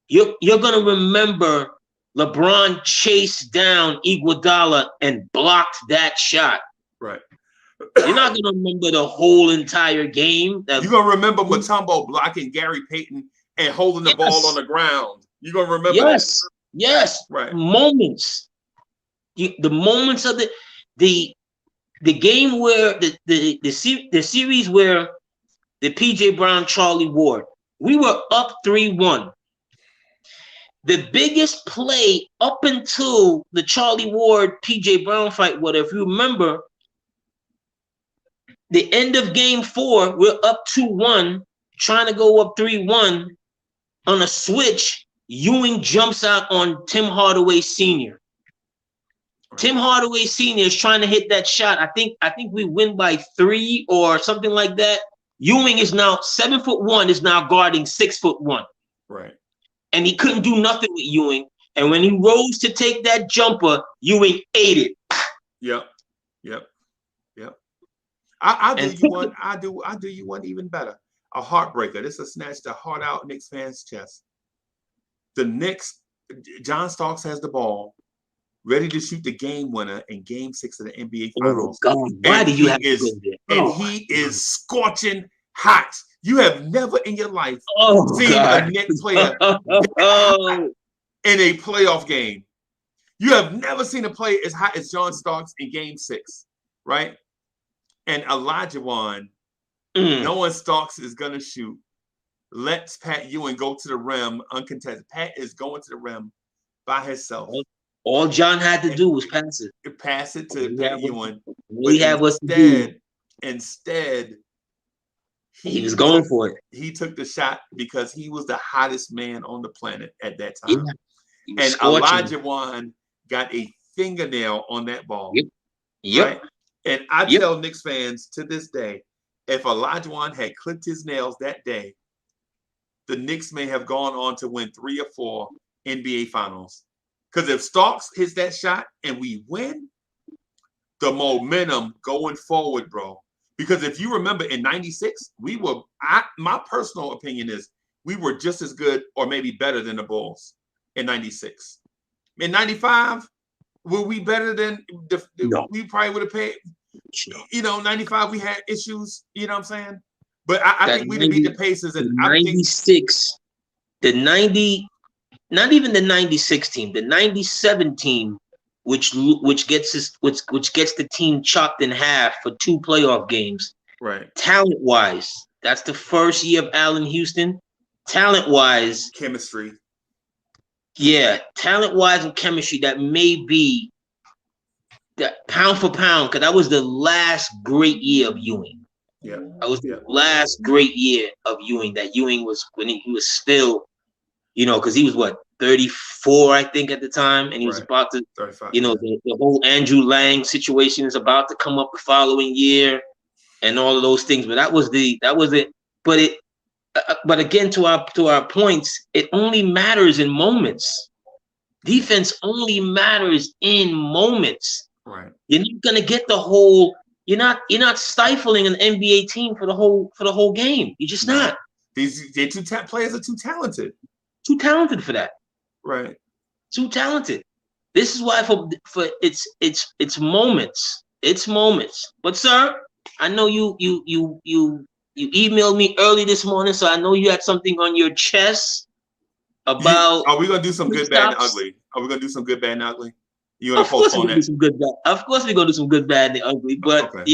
You're gonna remember LeBron chased down Iguodala and blocked that shot. Right. You're not gonna remember the whole entire game. You're gonna remember Mutombo blocking Gary Payton and holding the ball on the ground. You're gonna remember that. Yes. Right. Moments. The moments of the game where the series where the PJ Brown, Charlie Ward, we were up 3-1. The biggest play up until the Charlie Ward, PJ Brown fight, if you remember, the end of game 4, we're up 2-1, trying to go up 3-1 on a switch. Ewing jumps out on Tim Hardaway Sr. Tim Hardaway Sr. is trying to hit that shot. I think we win by 3 or something like that. Ewing is now 7'1", is now guarding 6'1". Right. And he couldn't do nothing with Ewing. And when he rose to take that jumper, Ewing ate it. Yep. I do you one even better. A heartbreaker. This will snatch the heart out Knicks fans' chest. The Knicks, John Starks has the ball, ready to shoot the game winner in Game 6 of the NBA Finals. Oh God! Why do you have to go there? And he is scorching hot. You have never in your life seen a Knicks player in a playoff game. You have never seen a player as hot as John Starks in Game 6, right? And Olajuwon, knowing Starks is gonna shoot, lets Pat Ewing go to the rim uncontested. Pat is going to the rim by himself. All John had to do was pass it. Pass it to Pat Ewing. Instead, he was going for it. He took the shot because he was the hottest man on the planet at that time. Yeah, and Olajuwon got a fingernail on that ball. Yep. Right? And I tell Knicks fans to this day, if Olajuwon had clipped his nails that day, the Knicks may have gone on to win 3 or 4 NBA Finals. Because if Starks hits that shot and we win, the momentum going forward, bro. Because if you remember in 96, my personal opinion is we were just as good or maybe better than the Bulls in 96. In 95, were we better than no. We probably would have paid, 95 we had issues, you know what I'm saying? But I think we beat the Pacers in 96. Not even the 96 team, the 97 team, which gets the team chopped in half for 2 playoff games. Right. Talent-wise, that's the first year of Allen Houston. Talent-wise, chemistry. Yeah, talent-wise and chemistry, that may be that pound for pound, because that was the last great year of Ewing. Yeah. That was the last great year of Ewing. That Ewing was when he was still, because he was 34, I think, at the time, and he was about to, 35, the whole Andrew Lang situation is about to come up the following year, and all of those things. But that was it. But again, to our points, it only matters in moments. Defense only matters in moments. Right. You're not gonna get the whole. You're not stifling an NBA team for the whole game. You're just not. Players are too talented. Too talented for that. Right. Too talented. This is why for it's moments. It's moments. But sir, I know you emailed me early this morning, so I know you had something on your chest about. Are we gonna do some good, bad, and ugly? Are we gonna do some good, bad, and ugly? You want to postpone that? Do some good, bad. Of course, we're gonna do some good, bad, and ugly. But I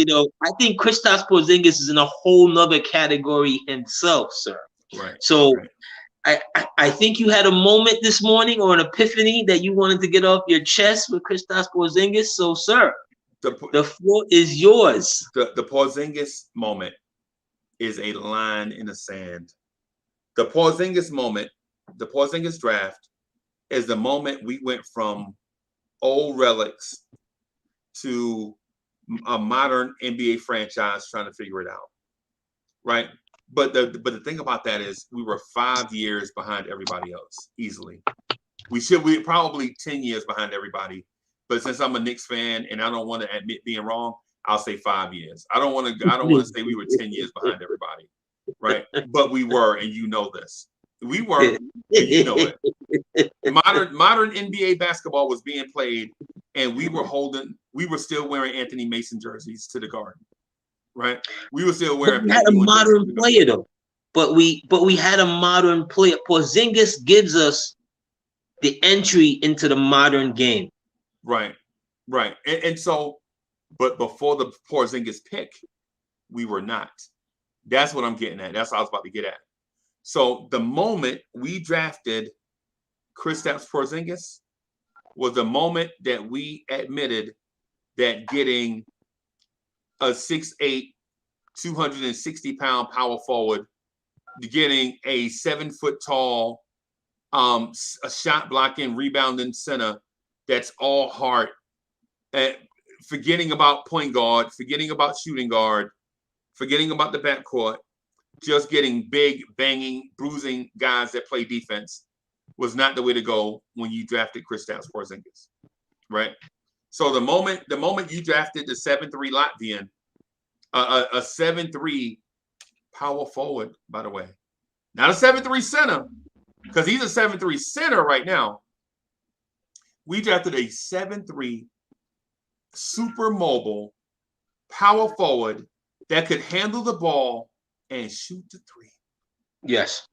think Kristaps Porzingis is in a whole nother category himself, sir. Right. So. Right. I think you had a moment this morning or an epiphany that you wanted to get off your chest with Kristaps Porzingis. So, sir, the floor is yours. The Porzingis moment is a line in the sand. The Porzingis moment, the Porzingis draft, is the moment we went from old relics to a modern NBA franchise trying to figure it out, right? But the thing about that is we were 5 years behind everybody else easily. We're probably 10 years behind everybody. But since I'm a Knicks fan and I don't want to admit being wrong, I'll say 5 years. I don't want to say we were 10 years behind everybody, right? But we were, and you know this. We were, and you know it. Modern NBA basketball was being played, and we were still wearing Anthony Mason jerseys to the Garden. Right, we were still wearing. We had a modern player though, but we had a modern player. Porzingis gives us the entry into the modern game. Right, and so, but before the Porzingis pick, we were not. That's what I'm getting at. That's what I was about to get at. So the moment we drafted Kristaps Porzingis was the moment that we admitted that getting a 6'8", 260-pound power forward, getting a 7-foot-tall, a shot blocking, rebounding center that's all heart, forgetting about point guard, forgetting about shooting guard, forgetting about the backcourt, just getting big, banging, bruising guys that play defense was not the way to go when you drafted Kristaps Porzingis, right? So the moment you drafted the 7'3" Latvian, a 7'3" power forward, by the way, not a 7'3" center, because he's a 7'3" center right now. We drafted a 7'3" super mobile power forward that could handle the ball and shoot the three. Yes.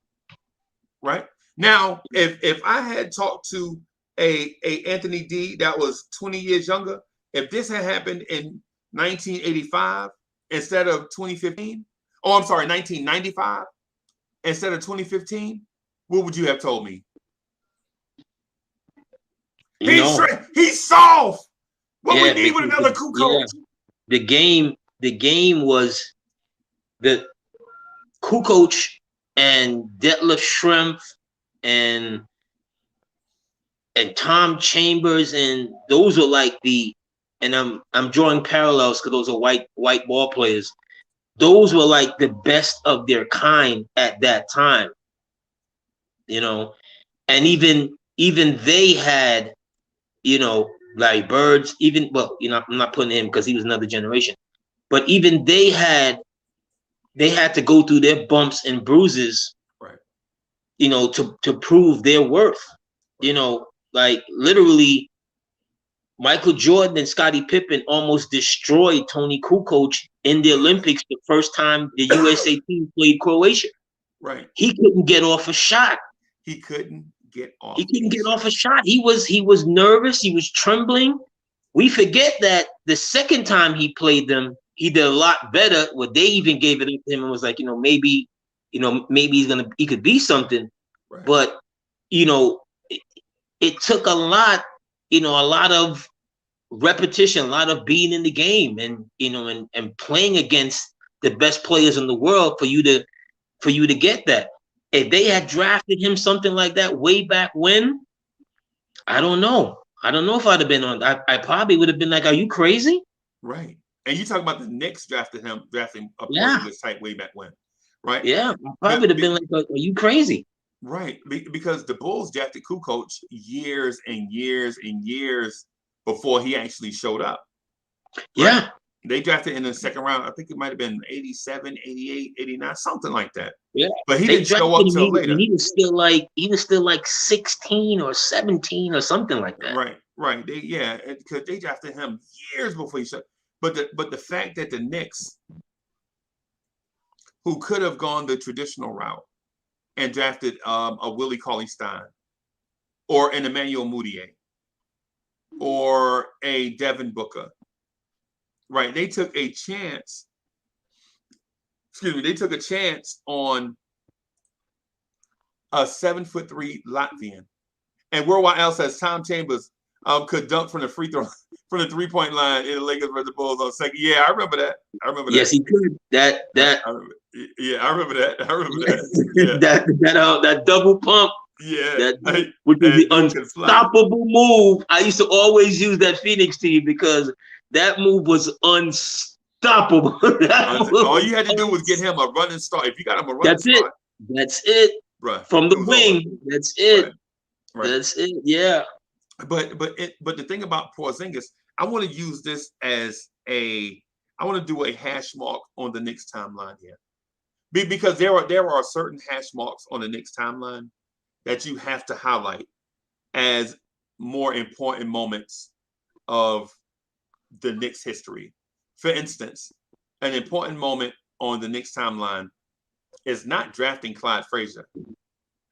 Right now, if I had talked to a Anthony D that was 20 years younger, if this had happened in 1985 instead of 2015, 1995 instead of 2015, what would you have told me? He's soft. What we need with another Kukoc? The game was the Kukoc and Detlef Schrempf and Tom Chambers, and those were like and I'm drawing parallels because those are white ball players. Those were like the best of their kind at that time, and even they had, Larry Bird's, I'm not putting him because he was another generation, but even they had to go through their bumps and bruises, right? To prove their worth, like literally Michael Jordan and Scottie Pippen almost destroyed Tony Kukoc in the Olympics the first time the USA team played Croatia. Right. He couldn't get off a shot. He couldn't get off a shot. He was nervous. He was trembling. We forget that the second time he played them, he did a lot better. Well, they even gave it up to him and was like, maybe he could be something. Right. But it took a lot, a lot of repetition, a lot of being in the game, and and playing against the best players in the world for you to get that. If they had drafted him something like that way back when, I don't know. I don't know if I'd have been on. I probably would have been like, "Are you crazy?" Right. And you talk about the Knicks drafting a Porzingis type way back when, right? Yeah, I probably would have been like, "Are you crazy?" Right, because the Bulls drafted Kukoc years and years and years before he actually showed up. Right? Yeah. They drafted in the second round. I think it might have been 87, 88, 89, something like that. Yeah. But he They didn't show drafted up him. till later. He was still like 16 or 17 or something like that. Right. Because they drafted him years before he showed. But the fact that the Knicks, who could have gone the traditional route and drafted a Willie Cauley-Stein or an Emmanuel Mudiay or a Devin Booker, right? They took a chance. They took a chance on a 7'3" Latvian. And Worldwide Al says Tom Chambers could dunk from the from the 3-point line in the Lakers versus Bulls on second. Yeah, I remember that. Yes, he could. I remember that. Yeah. that double pump. Yeah. Which was the unstoppable move. I used to always use that Phoenix team because that move was unstoppable. All you had to do was get him a running start. If you got him a running start. That's it. Bruh, from the wing. Over. That's it. Right. That's it. Yeah. But the thing about Porzingis, I want to use this as I want to do a hash mark on the Knicks timeline here, because there are certain hash marks on the Knicks timeline that you have to highlight as more important moments of the Knicks history. For instance, an important moment on the Knicks timeline is not drafting Clyde Frazier,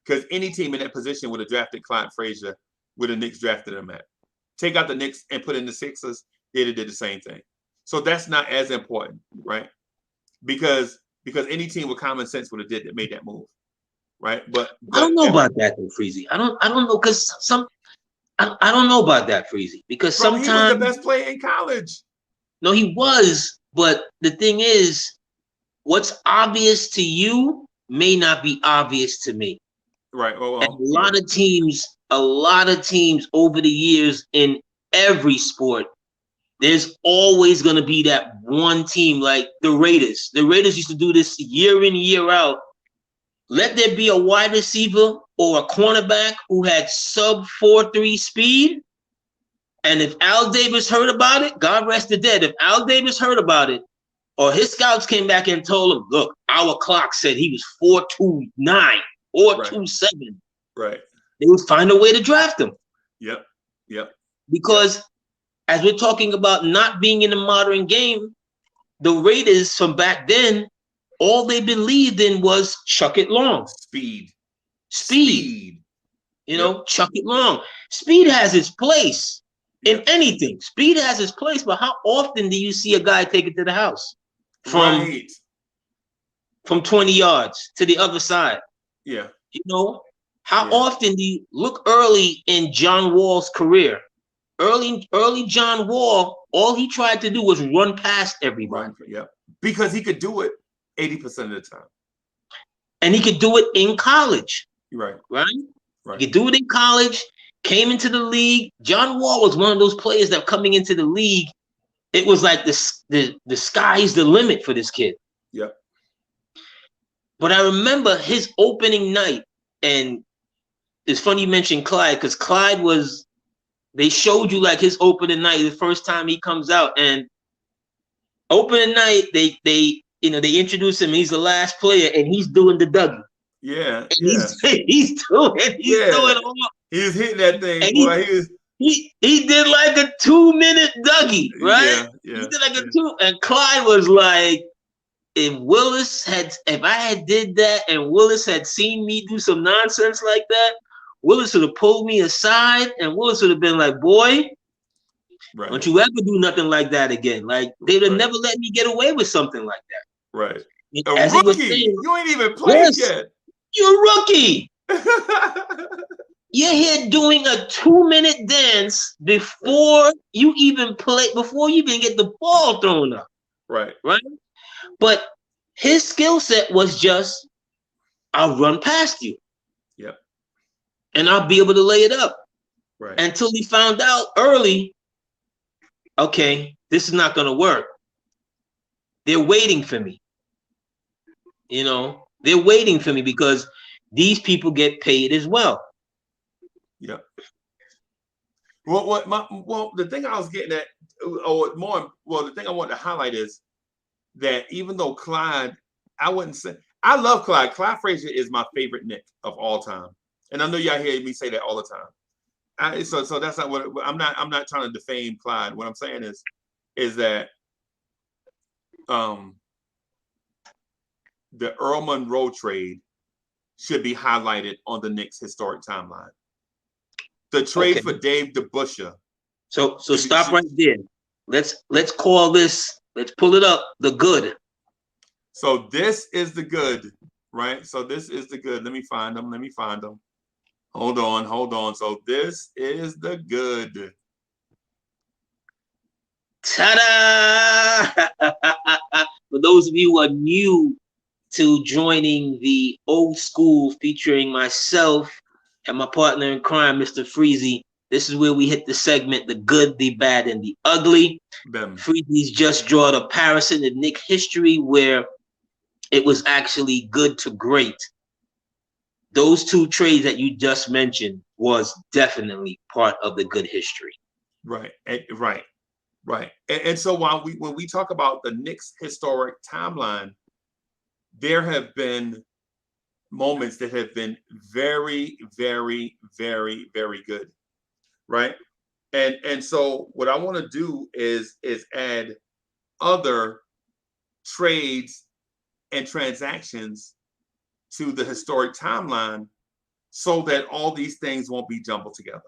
because any team in that position would have drafted Clyde Frazier where the Knicks drafted him at. Take out the Knicks and put in the Sixers, they'd have did the same thing. So that's not as important, right? Because any team with common sense would have made that move, right? But I don't know about that though, Freezy. I don't know because I don't know about that, Freezy, because sometimes he was the best player in college. No, he was, but the thing is, what's obvious to you may not be obvious to me. Right. And a lot of teams over the years in every sport, there's always going to be that one team like the Raiders. The Raiders used to do this year in, year out. Let there be a wide receiver or a cornerback who had sub 4.3 speed. And if Al Davis heard about it, God rest the dead. If Al Davis heard about it, or his scouts came back and told him, look, our clock said he was 4.29 or 4.27. Right. They would find a way to draft him. Yep. Because as we're talking about not being in the modern game, the Raiders from back then, all they believed in was chuck it long. Speed. You know, chuck it long. Speed has its place in anything. Speed has its place, but how often do you see a guy take it to the house? From 20 yards to the other side. Yeah. You know, how often do you look early in John Wall's career? Early John Wall, all he tried to do was run past everybody. Yeah. Because he could do it 80% of the time. And he could do it in college. Right. He could do it in college, came into the league. John Wall was one of those players that coming into the league, it was like the sky's the limit for this kid. Yep. But I remember his opening night, and it's funny you mentioned Clyde, because Clyde was, they showed you like his opening night, the first time he comes out, and opening night, they introduce him, he's the last player, and he's doing the Dougie. Yeah. He's doing all. He was hitting that thing, boy. He did like a 2-minute Dougie, right? Yeah. He did like a 2, and Clyde was like, if I had did that and Willis had seen me do some nonsense like that, Willis would have pulled me aside and Willis would have been like, boy, don't you ever do nothing like that again. Like, they would have never let me get away with something like that. Right. As a rookie. You ain't even played yet. You're a rookie. You're here doing a 2-minute dance before you even get the ball thrown up. Right. But his skill set was just, I'll run past you. Yep. And I'll be able to lay it up. Right. Until he found out early, okay, this is not going to work. They're waiting for me. You know, they're waiting for me because these people get paid as well. Yep. Well, the thing I was getting at the thing I want to highlight is that even though Clyde, I wouldn't say I love Clyde. Clyde Frazier is my favorite Knick of all time, and I know y'all hear me say that all the time. So that's not what I'm not trying to defame Clyde. What I'm saying is that the Earl Monroe trade should be highlighted on the Knicks historic timeline. The trade for Dave DeBusschere. So stop right there. Let's call this. Let's pull it up. The good. So this is the good, right? So this is the good. Let me find them. Hold on. So this is the good. Ta-da! For those of you who are new to joining the old school featuring myself and my partner in crime, Mr. Freezy, this is where we hit the segment, the good, the bad, and the ugly. Freezy's just drawn a comparison in Knick history where it was actually good to great. Those two trades that you just mentioned was definitely part of the good history. Right. And so when we talk about the Knicks historic timeline, there have been moments that have been very, very, very, very good, right? And so what I want to do is add other trades and transactions to the historic timeline so that all these things won't be jumbled together.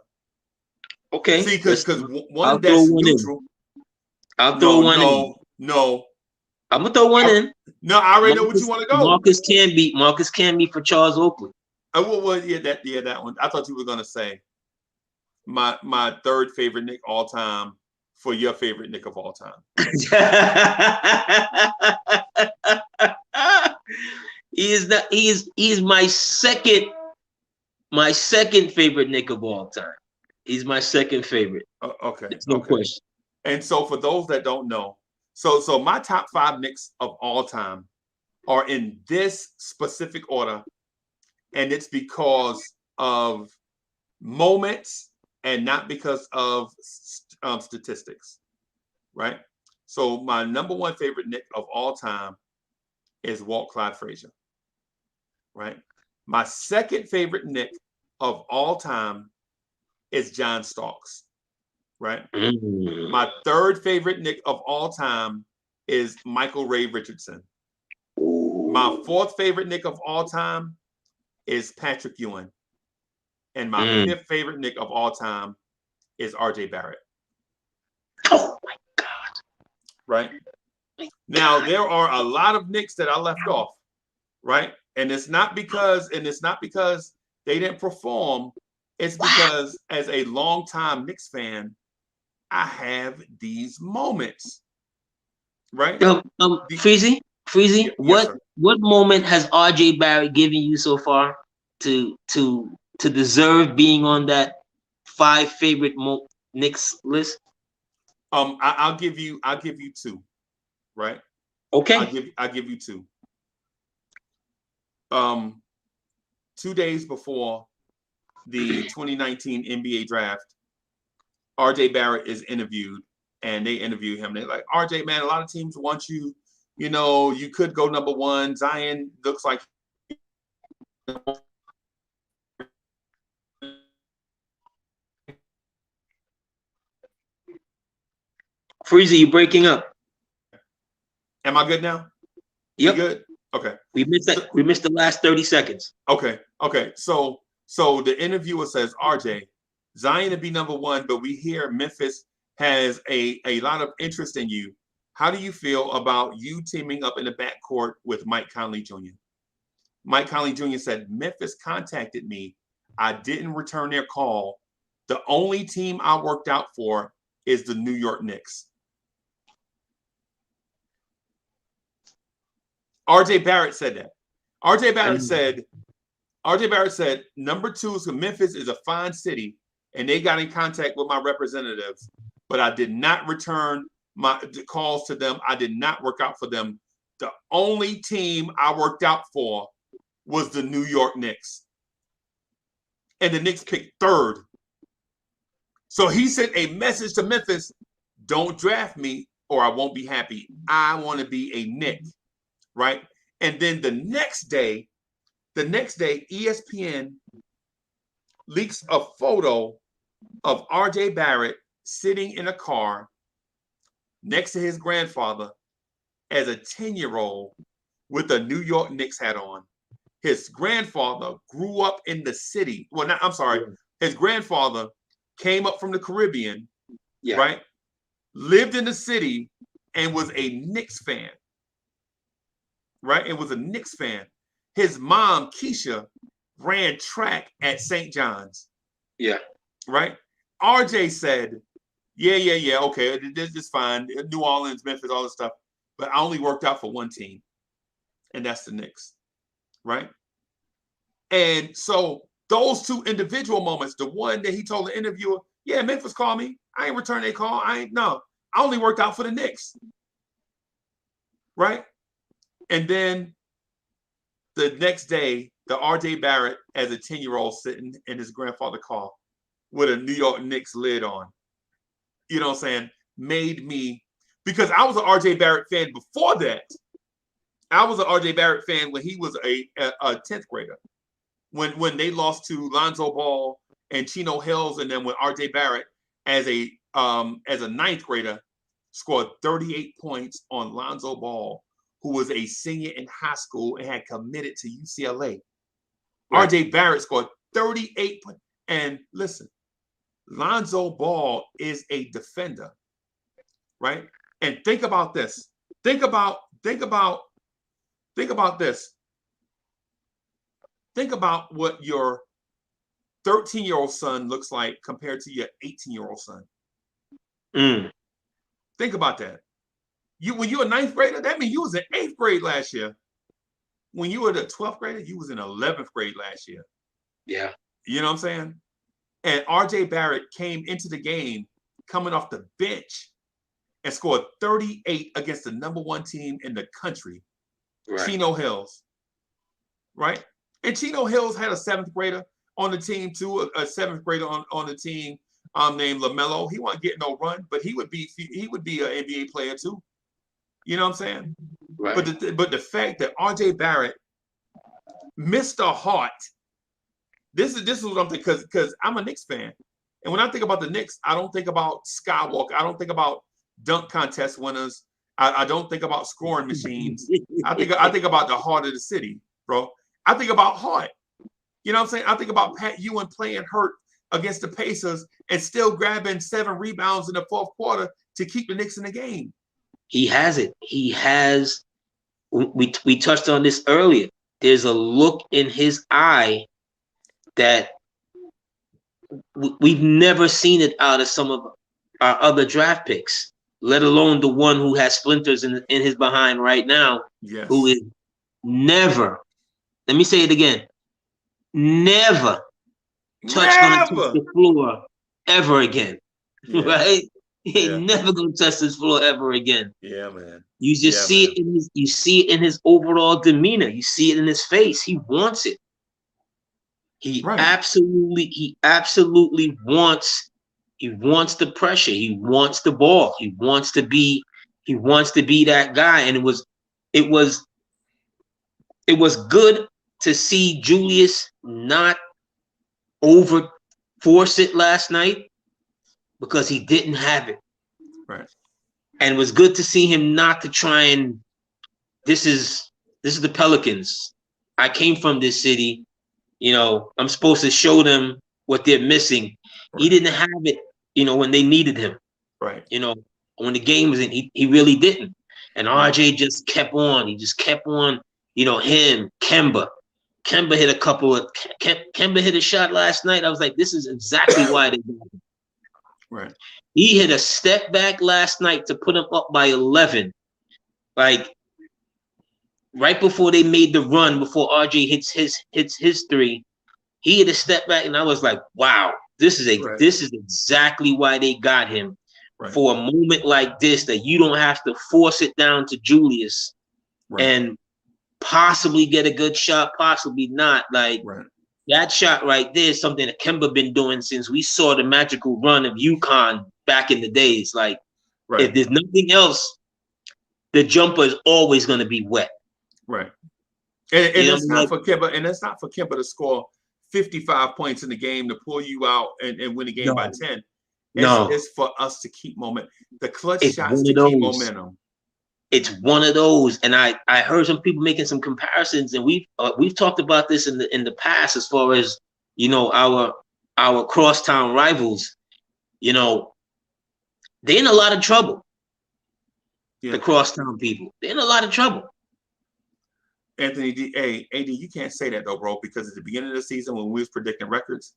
Okay. See, because one that's neutral. I'll throw one in. No. I'm gonna throw one in. No, I already know what you want to go. Marcus Camby for Charles Oakley. That one. I thought you were gonna say my third favorite Knick all time for your favorite Knick of all time. He is my second favorite Knick of all time. He's my second favorite. Okay. There's no question. And so for those that don't know, so my top 5 Knicks of all time are in this specific order, and it's because of moments and not because of statistics, right? So my number 1 favorite Knick of all time is Walt Clyde Frazier, right? My second favorite Knick of all time is John Starks, right? My third favorite Knick of all time is Michael Ray Richardson. My fourth favorite Knick of all time is Patrick Ewing. And my fifth favorite Knick of all time is RJ Barrett. Oh my God. Right? Now, there are a lot of Knicks that I left off, right? And it's not because they didn't perform. It's because as a longtime Knicks fan, I have these moments, right? Freezy, what moment has RJ Barrett given you so far to deserve being on that 5 favorite Knicks list? I'll give you 2, right? Okay. I'll give you 2. 2 days before the 2019 NBA draft, RJ Barrett is interviewed, and they interview him. They're like, RJ, man, a lot of teams want you. You know, you could go number 1. Zion looks like. Freezy, you breaking up. Am I good now? Yep. We good? Okay. We missed the last 30 seconds. Okay. So the interviewer says, RJ, Zion to be number 1, but we hear Memphis has a lot of interest in you. How do you feel about you teaming up in the backcourt with Mike Conley Jr.? Mike Conley Jr. said, Memphis contacted me. I didn't return their call. The only team I worked out for is the New York Knicks. RJ Barrett said that. RJ Barrett said, number 2 is Memphis is a fine city, and they got in contact with my representatives, but I did not return my calls to them. I did not work out for them. The only team I worked out for was the New York Knicks. And the Knicks picked 3rd. So he sent a message to Memphis, Don't draft me or I won't be happy. I want to be a Knick, right? And then the next day, ESPN leaks a photo of R.J. Barrett sitting in a car next to his grandfather as a 10-year-old with a New York Knicks hat on. His grandfather grew up in the city. Well, not, I'm sorry. His grandfather came up from the Caribbean, right? Lived in the city and was a Knicks fan, right? And was a Knicks fan. His mom, Keisha, ran track at St. John's. Yeah. Right? RJ said, yeah, okay, this is fine. New Orleans, Memphis, all this stuff. But I only worked out for one team, and that's the Knicks. Right? And so those two individual moments, the one that he told the interviewer, yeah, Memphis called me. I ain't returned their call. I only worked out for the Knicks. Right? And then the next day, the R.J. Barrett as a 10-year-old sitting in his grandfather's car with a New York Knicks lid on. You know what I'm saying? Made me, because I was an R.J. Barrett fan before that. I was an R.J. Barrett fan when he was a 10th grader. When they lost to Lonzo Ball and Chino Hills, and then when R.J. Barrett as a 9th grader scored 38 points on Lonzo Ball, who was a senior in high school and had committed to UCLA. Right. R.J. Barrett scored 38 points. And listen, Lonzo Ball is a defender, right? And think about this. Think about this. Think about what your 13-year-old son looks like compared to your 18-year-old son. Think about that. When you were a 9th grader, that means you was in 8th grade last year. When you were the 12th grader, you was in 11th grade last year. Yeah. You know what I'm saying? And R.J. Barrett came into the game coming off the bench and scored 38 against the number 1 team in the country, right. Chino Hills. Right? And Chino Hills had a 7th grader on the team too, a 7th grader on the team named LaMelo. He wasn't getting no run, but he would be an NBA player too. You know what I'm saying? Right. But the fact that R.J. Barrett, Mr. Hart, this is what I'm thinking, because I'm a Knicks fan. And when I think about the Knicks, I don't think about Skywalker. I don't think about dunk contest winners. I don't think about scoring machines. I think about the heart of the city, bro. I think about Hart. You know what I'm saying? I think about Pat Ewing playing hurt against the Pacers and still grabbing 7 rebounds in the 4th quarter to keep the Knicks in the game. He has it. He has. We touched on this earlier. There's a look in his eye that we've never seen it out of some of our other draft picks, let alone the one who has splinters in his behind right now, yes. Who is never, let me say it again, never touch the floor ever again, yeah. Right? He ain't never gonna touch this floor ever again. Yeah, man. You just see it in his. You see it in his overall demeanor. You see it in his face. He wants it. He absolutely wants. He wants the pressure. He wants the ball. He wants to be that guy. And it was good to see Julius not over force it last night, because he didn't have it. Right. And it was good to see him not to try and, this is the Pelicans. I came from this city. You know, I'm supposed to show them what they're missing. Right. He didn't have it, when they needed him. Right. When the game was in, he really didn't. And RJ just kept on. He just kept on, him, Kemba. Kemba hit a shot last night. I was like, this is exactly why they did it. Right. He hit a step back last night to put him up by 11. Like right before they made the run, before RJ hits his 3, he hit a step back, and I was like, wow, this is exactly why they got him. Right. For a moment like this, that you don't have to force it down to Julius and possibly get a good shot, possibly not. Like that shot right there is something that Kemba been doing since we saw the magical run of UConn back in the days. Like Right. If there's nothing else, the jumper is always going to be wet. Right. And it's not like, for Kemba, and it's not for Kemba to score 55 points in the game to pull you out and win the game by 10. It's for us to keep momentum. The clutch shots to keep momentum. It's one of those, and I heard some people making some comparisons, and we've talked about this in the past as far as our crosstown rivals. They're in a lot of trouble. Yeah. The crosstown people, they're in a lot of trouble. Anthony, AD, you can't say that though, bro, because at the beginning of the season when we was predicting records,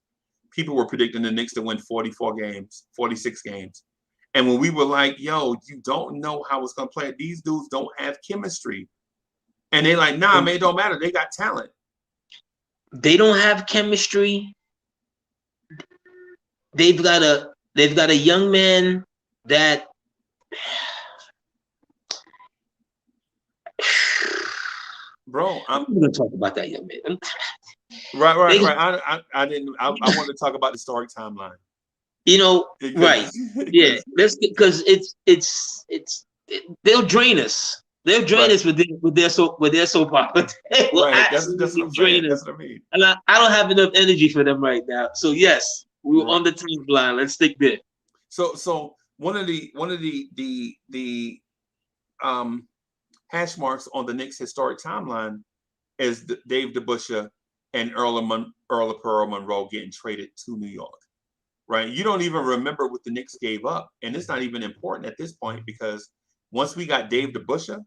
people were predicting the Knicks to win 44 games, 46 games. And when we were like, yo, you don't know how it's going to play. These dudes don't have chemistry. And they're like, nah, man, it don't matter. They got talent. They don't have chemistry. They've got a young man that bro, I'm going to talk about that young man. Right. I wanted to talk about the historic timeline. Right? Yeah, because it's they'll drain us. They'll drain us with their soap opera. They will absolutely drain us. That's what I mean. And I don't have enough energy for them right now. So yes, we were on the timeline. Let's stick there. So one of the hash marks on the Knicks historic timeline is Dave DeBusschere and Earl of Pearl Monroe getting traded to New York. Right? You don't even remember what the Knicks gave up. And it's not even important at this point because once we got Dave DeBusschere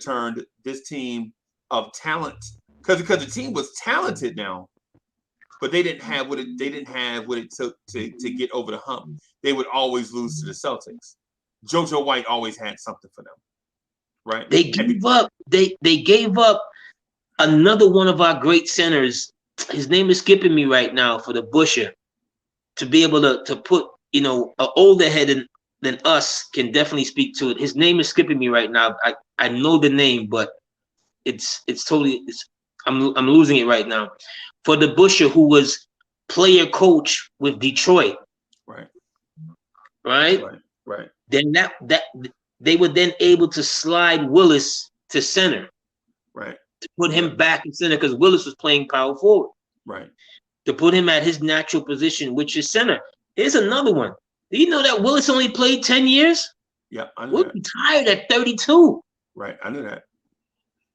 turned this team of talent because the team was talented now, but they didn't have what it took to get over the hump. They would always lose to the Celtics. JoJo White always had something for them. Right? They gave up another one of our great centers. His name is skipping me right now for the Busher. To be able to put, an older head than us can definitely speak to it. His name is skipping me right now. I know the name, but it's totally I'm losing it right now. For the Busher, who was player coach with Detroit. Right. Then that they were then able to slide Willis to center. Right. To put him back in center because Willis was playing power forward. Right. To put him at his natural position, which is center. Here's another one. Do you know that Willis only played 10 years? Yeah, I knew Willis retired at 32. Right, I knew that.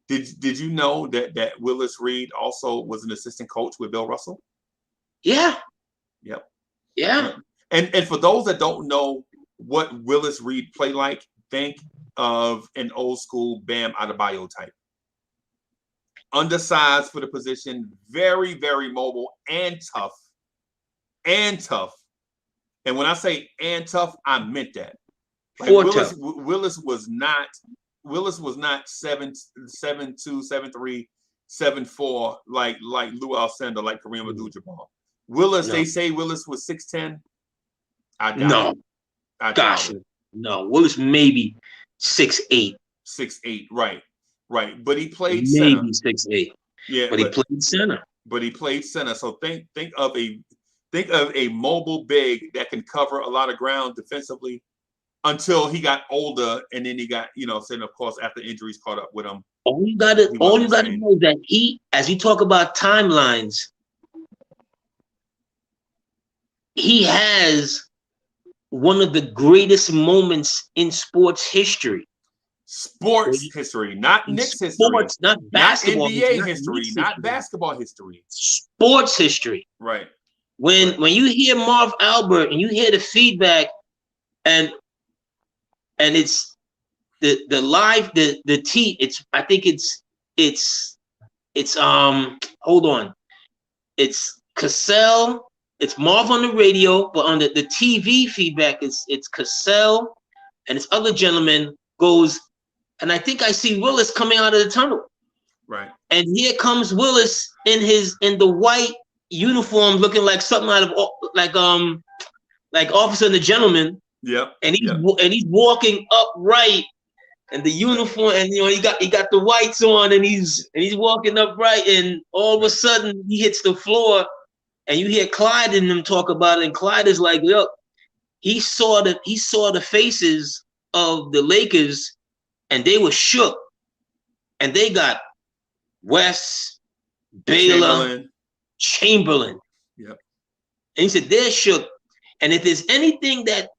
Did you know that Willis Reed also was an assistant coach with Bill Russell? Yeah. Yep. Yeah. And for those that don't know what Willis Reed played like, think of an old school Bam Adebayo type. Undersized for the position, very, very mobile and tough. And when I say and tough, I meant that. Like Willis was not 7'2", 7'3", 7'4", like Lou Alcindor, like Kareem Abdul-Jabbar. Willis, they say Willis was 6'10". I doubt it. Gosh, no. Willis maybe 6'8". 6'8", right. But he played maybe center. 6'8". Yeah, but he played center. But he played center. So think of a mobile big that can cover a lot of ground defensively until he got older, and then he got, saying of course after injuries caught up with him. All you gotta know is that as you talk about timelines, he has one of the greatest moments in sports history. History, not Knicks history. Sports, not basketball. Not NBA history, not basketball history. Sports history. Right. When you hear Marv Albert and you hear the feedback and it's the live the T, I think it's hold on. It's Cassell. It's Marv on the radio, but on the TV feedback, it's Cassell and this other gentleman goes, and I think I see Willis coming out of the tunnel. Right. And here comes Willis in the white uniform, looking like something out of like Officer and the Gentleman. Yep. And he's walking upright, and the uniform, and he got the whites on, and he's walking upright, and all of a sudden he hits the floor. And you hear Clyde and them talk about it, and Clyde is like, look, he saw the faces of the Lakers, and they were shook, and they got West, Baylor, Chamberlain. Yep. And he said they're shook. And if there's anything that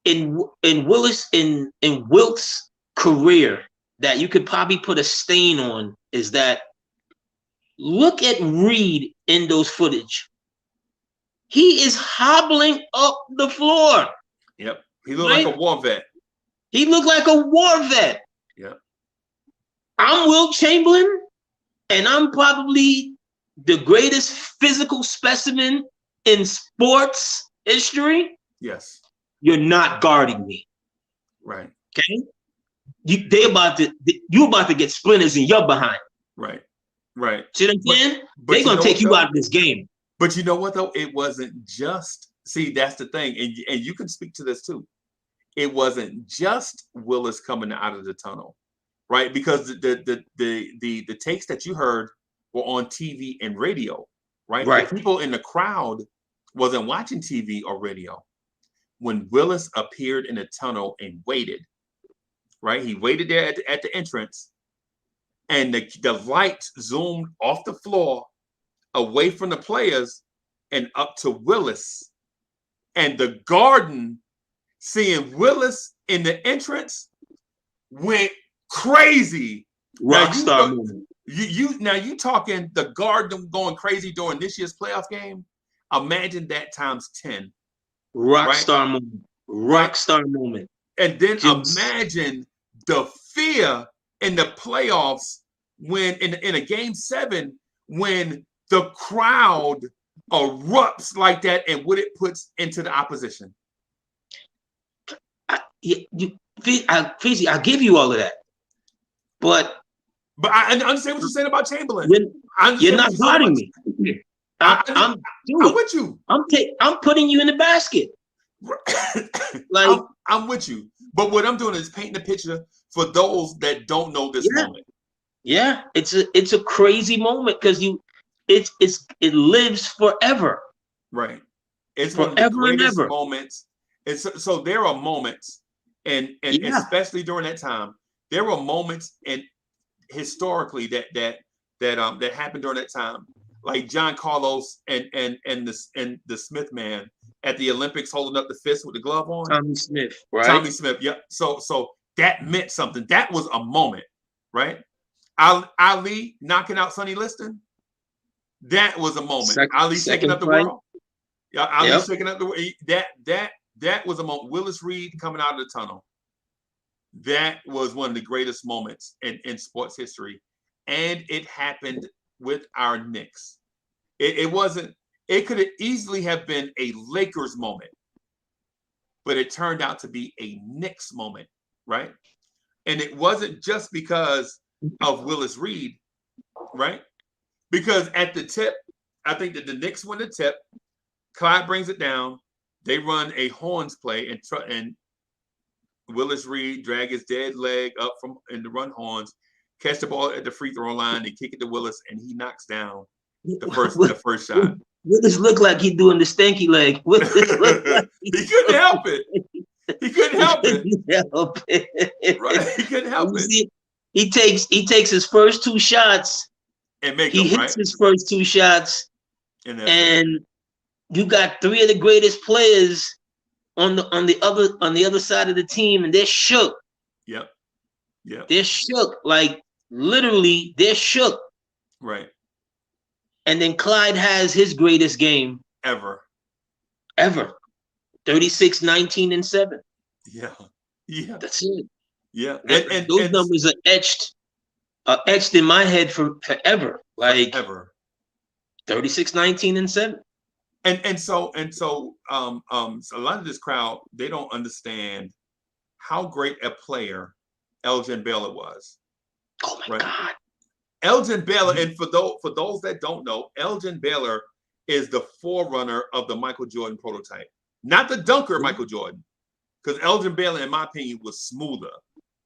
in Wilt's career that you could probably put a stain on, is that look at Reed in those footage. He is hobbling up the floor. Yep. He looked like a war vet. He looked like a war vet. Yep. I'm Wilt Chamberlain, and I'm probably the greatest physical specimen in sports history. Yes. You're not guarding me. Right. Okay? You're about to get splinters in your behind. Right. Right. See what I'm saying? They're gonna take you out of this game. But you know what though? It wasn't just, see, that's the thing, and you can speak to this too. It wasn't just Willis coming out of the tunnel, right? Because the takes that you heard were on TV and radio, right? Right. The people in the crowd wasn't watching TV or radio. When Willis appeared in the tunnel and waited, right? He waited there at the entrance, and the lights zoomed off the floor away from the players and up to Willis. And the Garden, seeing Willis in the entrance, went crazy. Rockstar movement. You talking the Garden going crazy during this year's playoff game? Imagine that times 10. Rockstar moment. Rockstar moment. And then imagine the fear in the playoffs when in a game 7 when the crowd erupts like that and what it puts into the opposition. I'll give you all of that, but I understand what you're saying about Chamberlain. You're not guarding me. I'm with you. I'm putting you in the basket. Like I'm with you, but what I'm doing is painting a picture for those that don't know this moment. Yeah, it's a crazy moment because it lives forever. Right. It's forever one of the greatest and ever. moments. So there are moments, and especially during that time, there were moments and historically that happened during that time, like John Carlos and the Smith man at the Olympics holding up the fist with the glove on. Tommy Smith, right? Tommy Smith, yeah. So that meant something. That was a moment, right? Ali knocking out Sonny Liston. That was a moment. Ali shaking up the world. Yeah, Ali shaking up the world. That was a moment. Willis Reed coming out of the tunnel. That was one of the greatest moments in sports history. And it happened with our Knicks. It wasn't, it could have easily have been a Lakers moment, but it turned out to be a Knicks moment, right? And it wasn't just because of Willis Reed, right? Because at the tip, I think that the Knicks win the tip. Clyde brings it down. They run a horns play, and Willis Reed drag his dead leg up and to run horns, catch the ball at the free throw line, and kick it to Willis, and he knocks down the first shot. Willis looked like he doing the stanky leg. He couldn't help it. He couldn't help it. Right? He couldn't help it. He takes his first 2 shots. And he hits his first 2 shots, and you got 3 of the greatest players on the other side of the team, and they're shook. Yep. They're shook, like literally, they're shook. Right. And then Clyde has his greatest game ever. 36, 19, and 7. Yeah. That's it. Yeah. And those numbers are etched in my head forever. Like forever. 36, 19, and 7. So a lot of this crowd, they don't understand how great a player Elgin Baylor was. Oh my God. Elgin Baylor, and for those that don't know, Elgin Baylor is the forerunner of the Michael Jordan prototype. Not the dunker Michael Jordan. Because Elgin Baylor, in my opinion, was smoother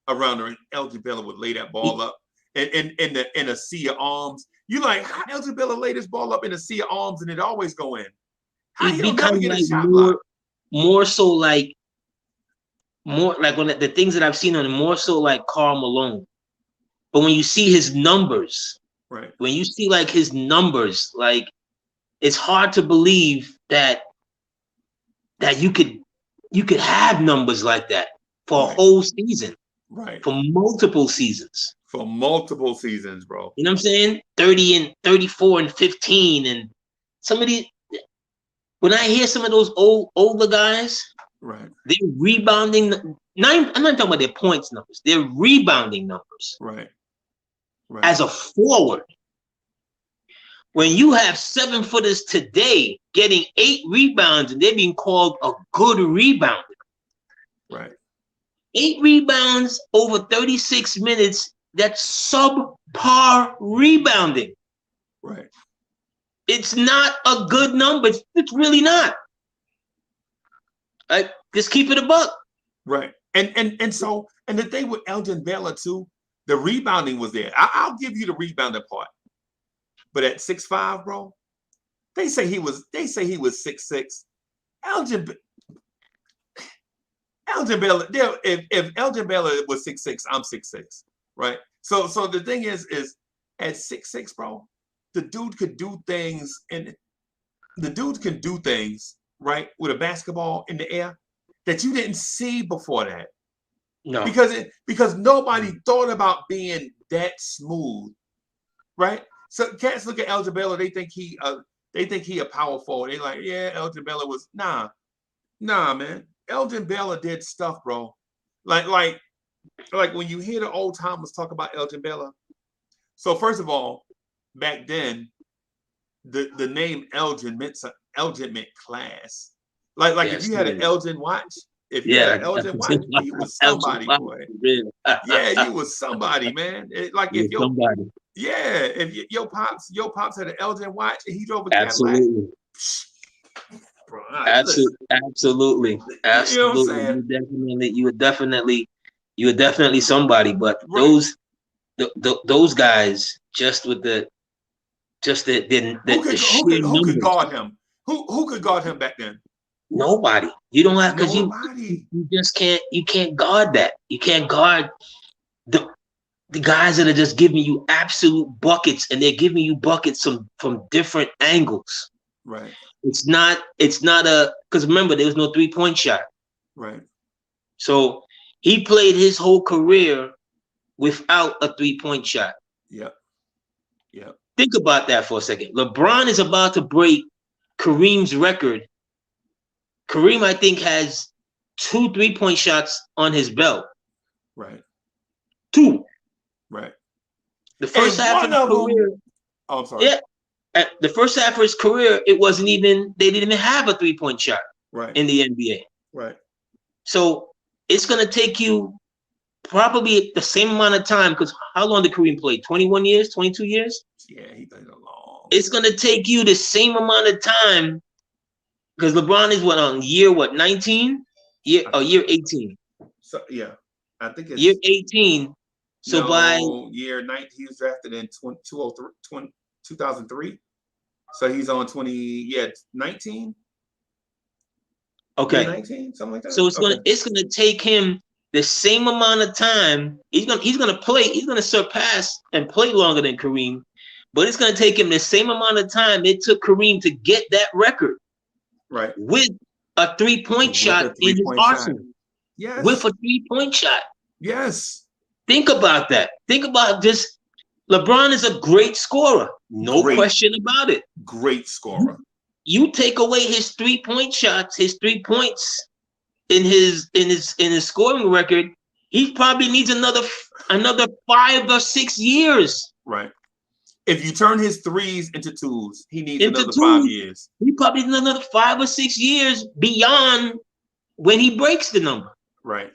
around her. And Elgin Baylor would lay that ball up in a sea of arms. You like, how Elgin Baylor lay this ball up in a sea of arms and it always go in? How he don't never get a shot block? more so like when the things that I've seen on him, more so like Karl Malone. But when you see his numbers, right, when you see like his numbers, like it's hard to believe that you could have numbers like that for a right, whole season, right. for multiple seasons. For multiple seasons, bro. You know what I'm saying? 30 and 34 and 15 and some of these. When I hear some of those older guys, Right, they're rebounding. I'm not talking about their points numbers. They're rebounding numbers right, right, as a forward. When you have 7-footers today getting 8 rebounds and they're being called a good rebounder. right. 8 rebounds over 36 minutes, that's subpar rebounding. Right. It's not a good number. It's really not. Just keep it a buck. Right. And so, and the thing with Elgin Baylor too, the rebounding was there. I'll give you the rebounding part. But at 6'5", bro, they say he was 6'6". Elgin Baylor, if Elgin Baylor was 6'6", I'm 6'6", right? So the thing is at 6'6", bro, the dude could do things, and the dude can do things, right, with a basketball in the air that you didn't see before that. No. Because nobody thought about being that smooth, right? So cats look at Elgin Baylor, they think he a power forward. They're like, yeah, Elgin Baylor was nah, man. Elgin Baylor did stuff, bro. Like when you hear the old timers talk about Elgin Baylor. So first of all, back then, the name Elgin meant class. Like if you had an Elgin watch, you was somebody, boy. Yeah, you was somebody, man. If your pops had an Elgin watch and he drove a Cadillac. Bro, absolutely. You know what I'm saying? You were definitely somebody. But right. those guys, just with the who could guard him? Who could guard him back then? Nobody. You don't have, because you just can't guard that. You can't guard the guys that are just giving you absolute buckets, and they're giving you buckets from different angles. Right. It's not because remember, there was no 3-point shot. Right. So he played his whole career without a 3-point shot. Yep. Think about that for a second. LeBron is about to break Kareem's record. Kareem, I think, has 2 3-point shots on his belt. Right. 2. Right. The first half of his career. Oh, I'm sorry. Yeah. At the first half of his career, they didn't even have a 3-point shot in the NBA. Right. So it's going to take you probably the same amount of time, because how long did Kareem play? 21 years, 22 years? Yeah, he played a long. It's going to take you the same amount of time, because LeBron is on year 19? Year 18. So yeah, I think it's year 18. So by year 19, he was drafted in 2003. So he's on 19. Okay. 19, something like that. So it's gonna take him the same amount of time. He's gonna surpass and play longer than Kareem, but it's gonna take him the same amount of time it took Kareem to get that record. Right. With a 3-point shot in his arsenal. Yes. With a 3-point shot. Yes. Think about that. Think about this. LeBron is a great scorer. No question about it. Great scorer. You take away his 3-point shots, his 3 points in his scoring record, he probably needs another 5 or 6 years. Right. If you turn his threes into twos, he needs another 5 years. He probably needs another 5 or 6 years beyond when he breaks the number. Right.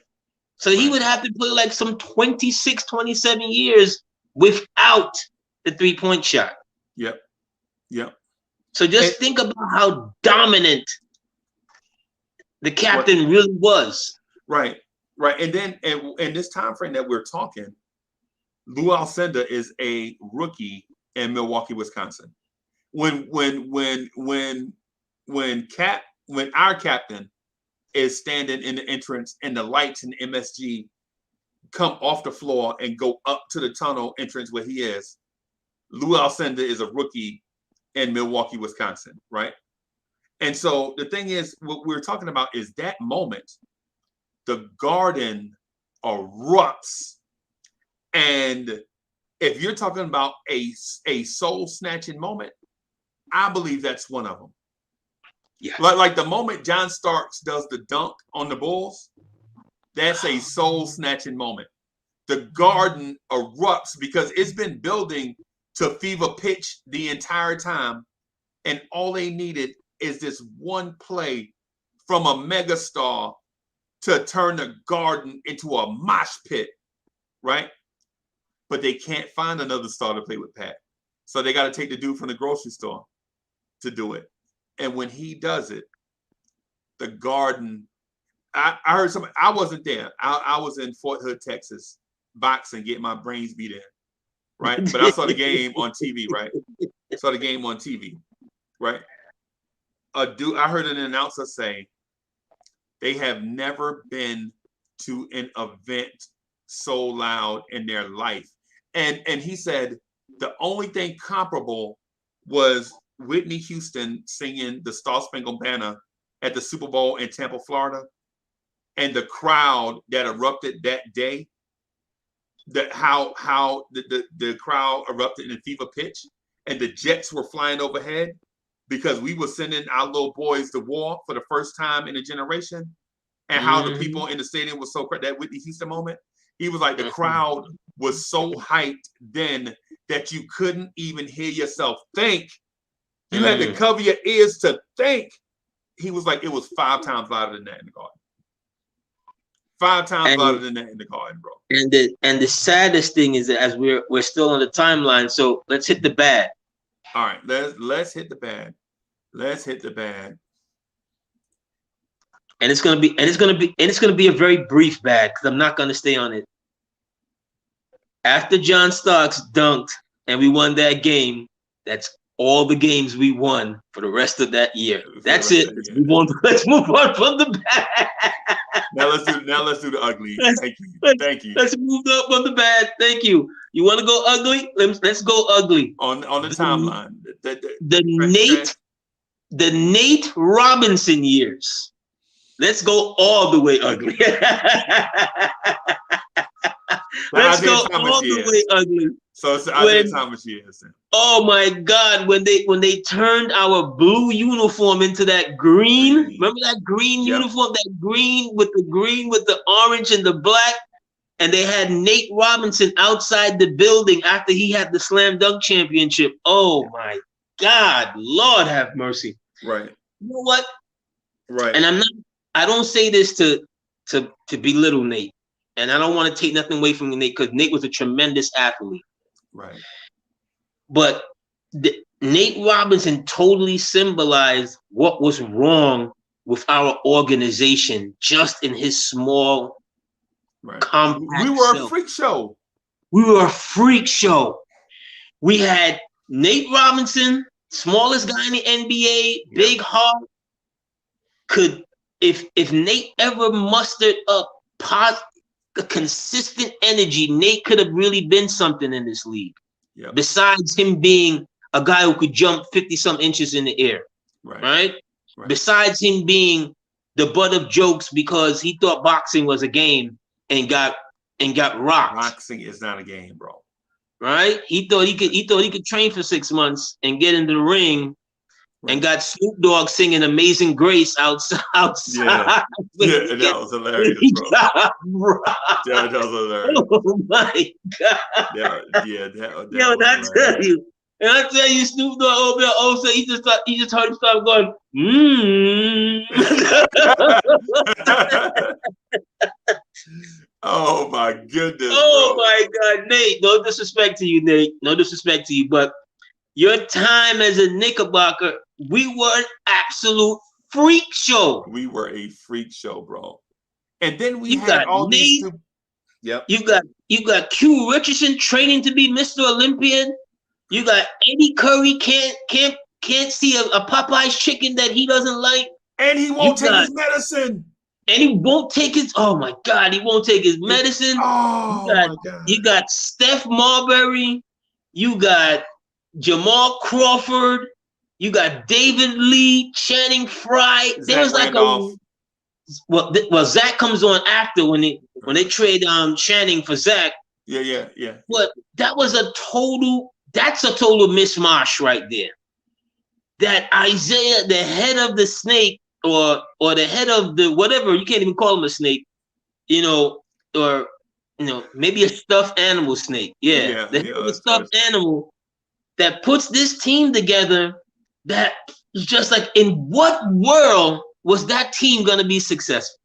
So he would have to play like some 26, 27 years without the 3-point shot. Yep. So just think about how dominant the captain really was. Right. And then in this time frame that we're talking, Lou Alcindor is a rookie in Milwaukee, Wisconsin. When our captain is standing in the entrance, and the lights in MSG come off the floor and go up to the tunnel entrance where he is. Lou Alcindor is a rookie in Milwaukee, Wisconsin, right? And so the thing is, what we're talking about is that moment, the Garden erupts. And if you're talking about a soul-snatching moment, I believe that's one of them. Yeah. Like the moment John Starks does the dunk on the Bulls, that's a soul-snatching moment. The Garden erupts because it's been building to fever pitch the entire time, and all they needed is this one play from a megastar to turn the Garden into a mosh pit, right? But they can't find another star to play with Pat. So they got to take the dude from the grocery store to do it. And when he does it, the Garden, I heard somebody, I wasn't there. I was in Fort Hood, Texas, boxing, getting my brains beat in, right? But I saw the game on TV, right? Saw the game on TV, right? I heard an announcer say they have never been to an event so loud in their life. And he said the only thing comparable was Whitney Houston singing the Star Spangled Banner at the Super Bowl in Tampa, Florida. And the crowd that erupted that day, how the crowd erupted in fever pitch, and the jets were flying overhead because we were sending our little boys to war for the first time in a generation, and how the people in the stadium was so crazy. That Whitney Houston moment, he was like, the crowd was so hyped then that you couldn't even hear yourself think. You had to cover your ears to think. He was like, it was 5 times louder than that in the Garden. 5 times louder than that in the Garden, bro. And the saddest thing is that as we're still on the timeline, so let's hit the bad. All right, let's hit the bad. Let's hit the bad. And it's gonna be a very brief bad because I'm not gonna stay on it. After John Starks dunked and we won that game, that's all the games we won for the rest of that year. That's it. Let's move on from the bad. Now let's do the ugly. Thank you. Let's move up on the bad. Thank you. You want to go ugly? Let's go ugly. On the timeline. The Nate Robinson years. Let's go all the way ugly. Let's go all the way ugly. So it's Isaiah Thomas years. Oh my God! When they turned our blue uniform into that green, remember that green uniform, that green with the orange and the black, and they had Nate Robinson outside the building after he had the slam dunk championship. Oh my God! Lord have mercy. Right. You know what? Right. And I don't say this to belittle Nate, and I don't want to take nothing away from Nate because Nate was a tremendous athlete. Right. But Nate Robinson totally symbolized what was wrong with our organization just in his small, compact We were self. a freak show. We were a freak show. We had Nate Robinson, smallest guy in the NBA, big heart. If Nate ever mustered up a consistent energy, Nate could have really been something in this league. Yep. Besides him being a guy who could jump 50-some inches in the air, right? Besides him being the butt of jokes because he thought boxing was a game and got rocked. Boxing is not a game, bro. Right? He thought he could train for 6 months and get into the ring. And got Snoop Dogg singing "Amazing Grace" outside. Yeah, that was hilarious, bro. That was hilarious. Oh my God! I tell you, Snoop Dogg over there also he just heard him start going, Oh my goodness! Oh bro. my God, Nate! No disrespect to you, Nate. No disrespect to you, but your time as a Knickerbocker, we were an absolute freak show. We were a freak show, bro. And then we had all Nate, these. Yep. You got Q Richardson training to be Mr. Olympian. You got Eddie Curry can't see a Popeye's chicken that he doesn't like. And he won't take his medicine. he won't take his. Oh my God, he won't take his medicine. Oh my God. You got Steph Marbury. You got Jamal Crawford. You got David Lee, Channing Frye. There was like Randolph. well, Zach comes on after when they trade Channing for Zach. Yeah. But that's a total mishmash right there. That Isaiah, the head of the snake, or the head of the whatever, you can't even call him a snake, or maybe a stuffed animal snake. Yeah, the head of the stuffed animal that puts this team together. That is just like, in what world was that team gonna be successful?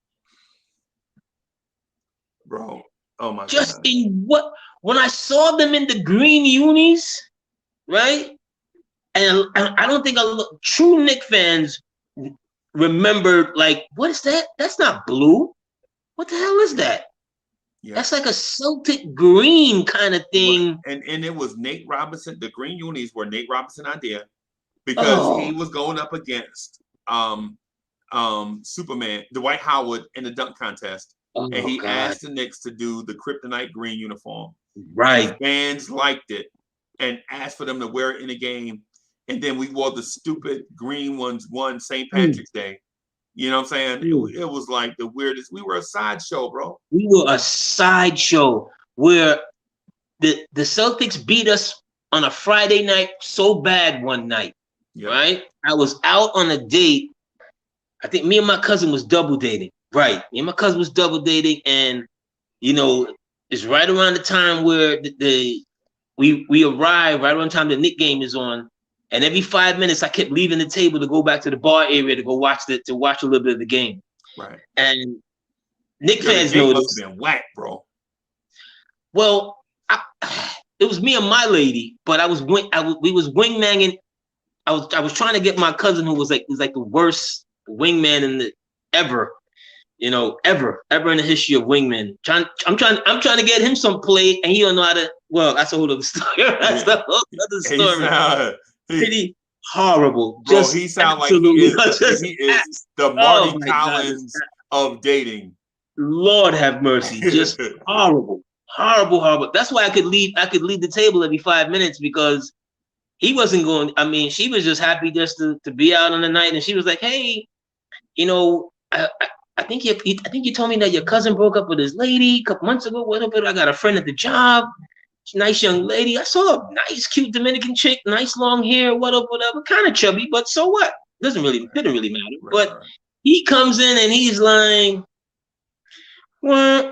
Bro, oh my God. Just in what? When I saw them in the green unis, right? And I don't think true Knicks fans remembered, like, what is that? That's not blue. What the hell is that? Yeah. That's like a Celtic green kind of thing. And it was Nate Robinson. The green unis were Nate Robinson idea, because he was going up against Superman, Dwight Howard, in the dunk contest. And he asked the Knicks to do the kryptonite green uniform. Right. And fans liked it and asked for them to wear it in a game. And then we wore the stupid green ones one St. Patrick's Day. You know what I'm saying? It was like the weirdest. We were a sideshow, bro. We were a sideshow where the Celtics beat us on a Friday night so bad one night. Yep. Right? I was out on a date. I think me and my cousin was double dating. Right. Me and my cousin was double dating, and it's right around the time where we arrived, right around the time the Knicks game is on. And every 5 minutes I kept leaving the table to go back to the bar area to go watch a little bit of the game. Right. And Knicks fans know this. Must have been whack, bro. Well, it was me and my lady, but we was wingmaning. I was trying to get my cousin, who was like the worst wingman ever in the history of wingmen. I'm trying to get him some play, and he don't know how to. Well, that's a whole other story. That's a whole other story. Pretty horrible. Bro, he sounds like he is the Marty Collins of dating. Lord have mercy. Just horrible. That's why I could leave the table every 5 minutes, because he wasn't going. I mean, she was just happy just to be out on the night, and she was like, "Hey, I think you told me that your cousin broke up with his lady a couple months ago. Whatever. I got a friend at the job. Nice young lady. I saw a nice, cute Dominican chick, nice long hair, whatever, kind of chubby, but so what? Didn't really matter. Right, but he comes in and he's like, oh,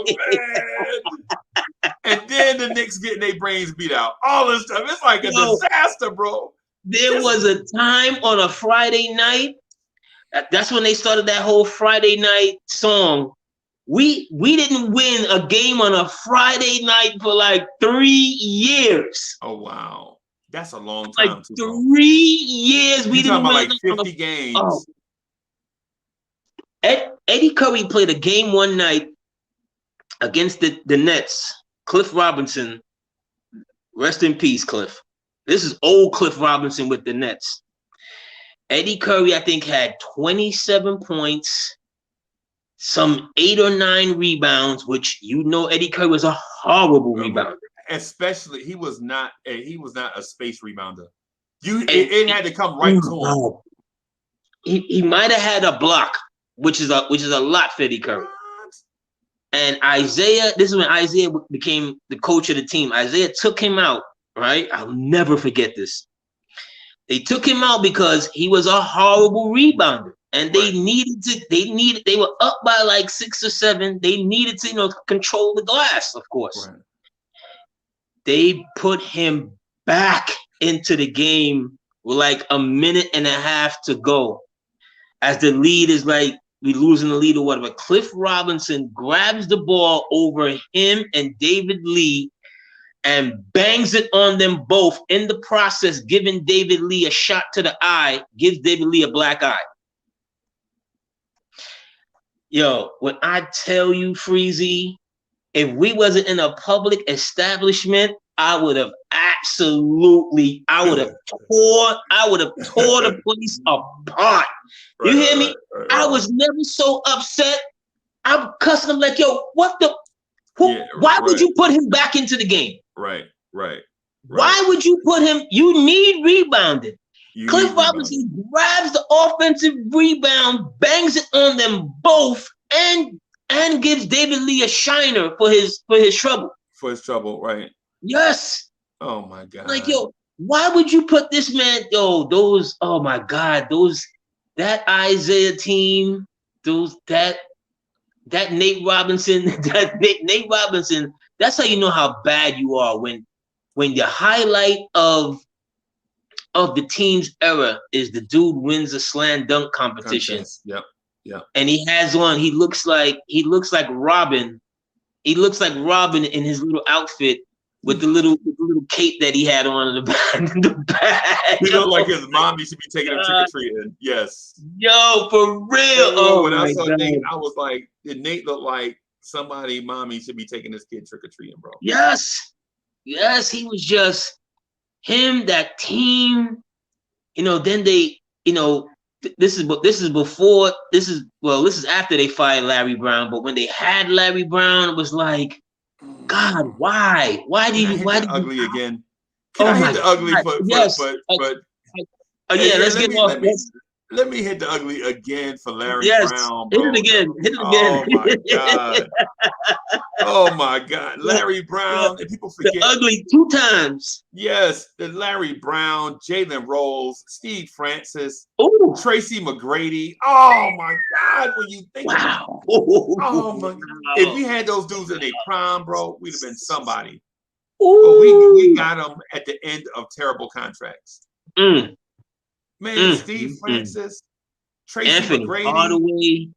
man. And then the Knicks getting their brains beat out. All this stuff. It's like a disaster, bro. There was a time on a Friday night. That's when they started that whole Friday night song. We didn't win a game on a Friday night for like 3 years. Oh wow, that's a long time. Like 3 years we didn't win. Like 50 games. Oh. Eddie Curry played a game one night against the Nets. Cliff Robinson, rest in peace, Cliff. This is old Cliff Robinson with the Nets. Eddie Curry, I think, had 27 points. Some 8 or 9 rebounds, which Eddie Curry was a horrible rebounder. Especially, he was not a space rebounder. It had to come right to him. He might have had a block, which is a lot for Eddie Curry. And Isaiah, this is when Isaiah became the coach of the team. Isaiah took him out, right? I'll never forget this. They took him out because he was a horrible rebounder. And they were up by like 6 or 7. They needed to, control the glass, of course. Right. They put him back into the game with like a minute and a half to go. As the lead is like, we losing the lead or whatever. Cliff Robinson grabs the ball over him and David Lee and bangs it on them both, in the process giving David Lee a shot to the eye, gives David Lee a black eye. Yo, when I tell you, Freezy, if we wasn't in a public establishment, I would have tore the place apart. You hear me? I was never so upset. I'm cussing him like, yo, why would you put him back into the game? Right. Why would you put him? You need rebounding. Cliff Robinson grabs the offensive rebound, bangs it on them both, and gives David Lee a shiner for his trouble. For his trouble, right? Yes. Oh my God. Like, yo, why would you put this man? Yo, oh my God, that Isaiah team, that Nate Robinson, Nate Robinson. That's how you know how bad you are when the highlight of the team's era is the dude wins a slam dunk competition. Yep. And he looks like Robin. He looks like Robin in his little outfit with the little cape that he had on in the back. He looked like his mommy should be taking him trick-or-treating. Yes. Yo, for real. Oh, when I saw God. Nate, I was like, did Nate look like somebody mommy should be taking this kid trick-or-treating, bro? Yes, he was just him, that team. Then they, this is after they fired Larry Brown, but when they had Larry Brown, it was like, God, why? Why did you ugly again? Can I hit the ugly let's get off. Let me hit the ugly again for Larry Brown, bro. Hit it again. Oh my God. Oh my God. Larry Brown, and people forget. The ugly 2 times. Yes, the Larry Brown, Jalen Rose, Steve Francis, Tracy McGrady. Oh my God, when you think about it. Oh my God. If we had those dudes in their prime, bro, we'd have been somebody. But we got them at the end of terrible contracts. Man, Steve Francis, Tracy Anthony McGrady, Hardaway,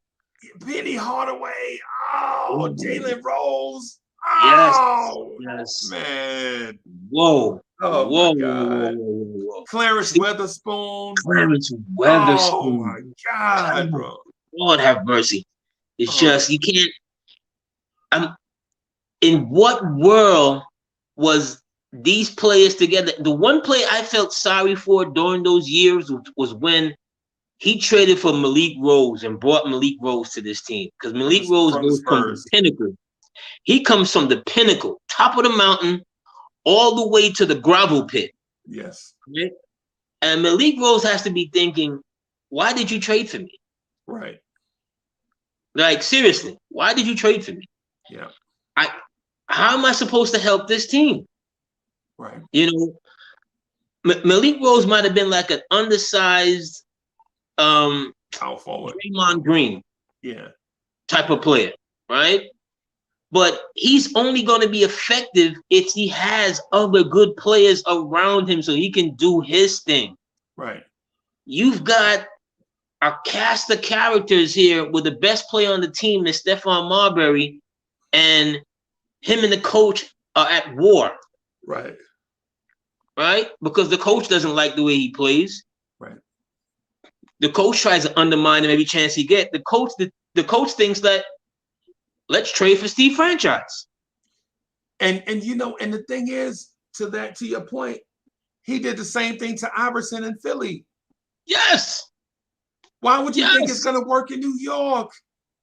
Penny Hardaway, Jalen Rose. Yes. Man. Whoa. My God. Whoa. Clarence Weatherspoon. Oh my God, bro. Lord have mercy. It's just, you can't. In what world was these players together? The one player I felt sorry for during those years was when he traded for Malik Rose and brought Malik Rose to this team. Because Malik Rose goes from the pinnacle. He comes from the pinnacle, top of the mountain, all the way to the gravel pit. Yes. Right? And Malik Rose has to be thinking, why did you trade for me? Right. Like, seriously, why did you trade for me? Yeah. How am I supposed to help this team? Right. Malik Rose might have been like an undersized power forward, Draymond Green, type of player, right? But he's only going to be effective if he has other good players around him so he can do his thing. Right. You've got a cast of characters here with the best player on the team is Stephon Marbury, and him and the coach are at war. Right. Right? Because the coach doesn't like the way he plays. Right. The coach tries to undermine him every chance he gets. The coach thinks that let's trade for Steve Franchise. And the thing is, to your point, he did the same thing to Iverson in Philly. Yes. Why would you think it's gonna work in New York?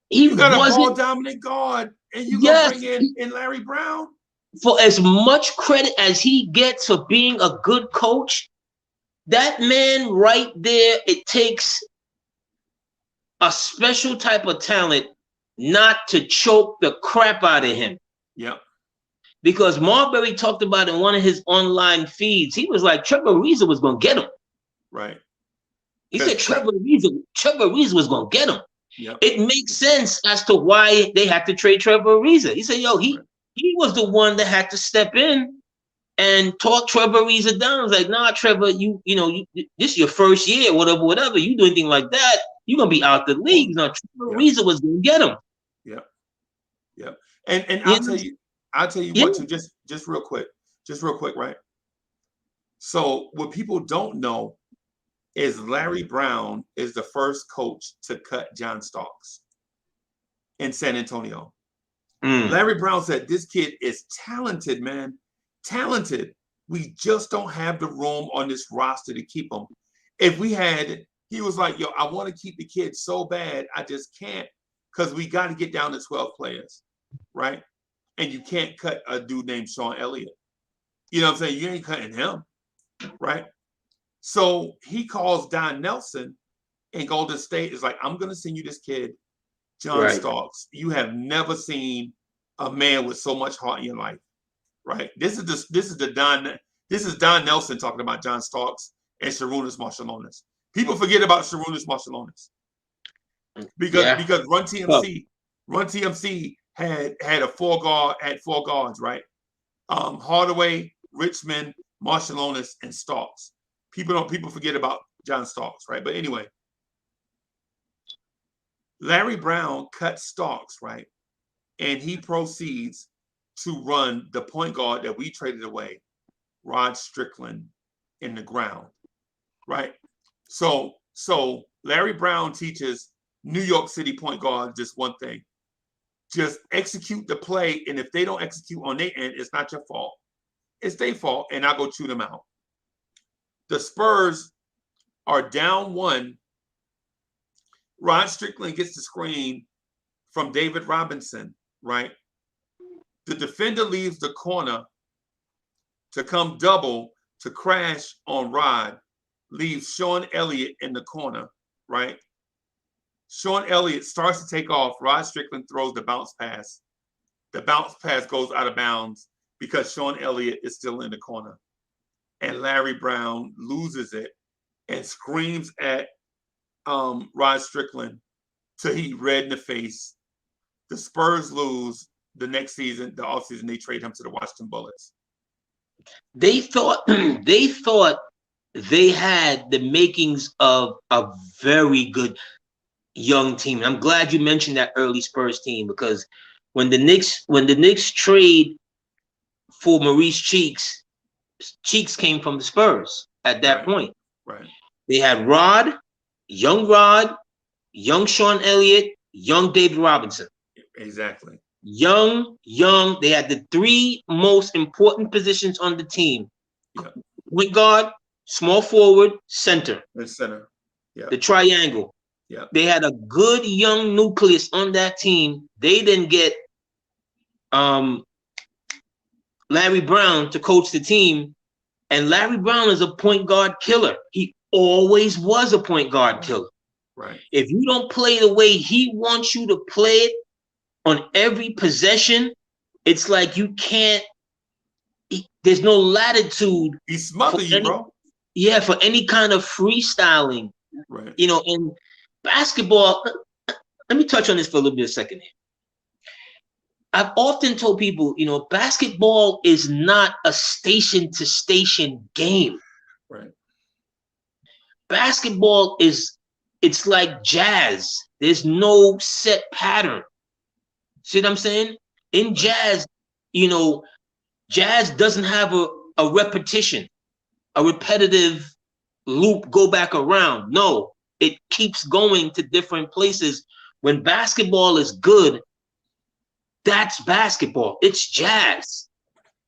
You got a ball dominant guard, and you gonna bring in Larry Brown? For as much credit as he gets for being a good coach, that man right there, it takes a special type of talent not to choke the crap out of him. Yep. Because Marbury talked about in one of his online feeds, he was like, Trevor Ariza was going to get him. Right. He said Trevor Ariza was going to get him. Yep. It makes sense as to why they had to trade Trevor Ariza. He said, he was the one that had to step in and talk Trevor Ariza down. It's like, nah, Trevor, you this is your first year, whatever. You do anything like that, you're gonna be out the league. Now, Trevor Ariza was gonna get him. Yep. And I'll tell you what, just real quick, right? So what people don't know is Larry Brown is the first coach to cut John Starks in San Antonio. Larry Brown said, this kid is talented, man. talented. We just don't have the room on this roster to keep them. If we had, he was like, yo, I want to keep the kids so bad, I just can't, because we got to get down to 12 players, right? And you can't cut a dude named Sean Elliott. You know what I'm saying? You ain't cutting him, right? So he calls Don Nelson, and Golden State is like, I'm going to send you this kid, John Starks. You have never seen a man with so much heart in your life, right? This is Don Nelson talking about John Starks and Sarunas Marciulionis. People forget about Sarunas Marciulionis because Run TMC had four guards, right? Hardaway, Richmond, Marciulionis, and Starks. People forget about John Starks, right? But anyway, Larry Brown cut Starks, right? And he proceeds to run the point guard that we traded away, Rod Strickland, in the ground, right? So Larry Brown teaches New York City point guards just one thing: just execute the play, and if they don't execute on their end, it's not your fault. It's their fault, and I'll go chew them out. The Spurs are down one. Rod Strickland gets the screen from David Robinson, right? The defender leaves the corner to come double to crash on Rod, leaves Sean Elliott in the corner, right? Sean Elliott starts to take off. Rod Strickland throws the bounce pass. The bounce pass goes out of bounds because Sean Elliott is still in the corner. And Larry Brown loses it and screams at Rod Strickland till he red in the face. The Spurs lose the next season, the offseason. They trade him to the Washington Bullets. They thought they had the makings of a very good young team. I'm glad you mentioned that early Spurs team, because when the Knicks trade for Maurice Cheeks came from the Spurs at that point. Right. They had young Sean Elliott, young David Robinson. Exactly. Young. They had the three most important positions on the team: point guard, small forward, center. The center. Yeah. The triangle. Yeah. They had a good young nucleus on that team. They didn't get Larry Brown to coach the team, and Larry Brown is a point guard killer. He always was a point guard killer. Right. If you don't play the way he wants you to play it on every possession, it's like you can't. There's no latitude. He smothered you, bro. Yeah, for any kind of freestyling. Right. You know, in basketball, let me touch on this for a little bit a second here. I've often told people, you know, basketball is not a station-to-station game. Right. Basketball it's like jazz. There's no set pattern. See what I'm saying? In jazz, you know, jazz doesn't have a repetition, a repetitive loop, go back around. No, it keeps going to different places. When basketball is good, that's basketball. It's jazz.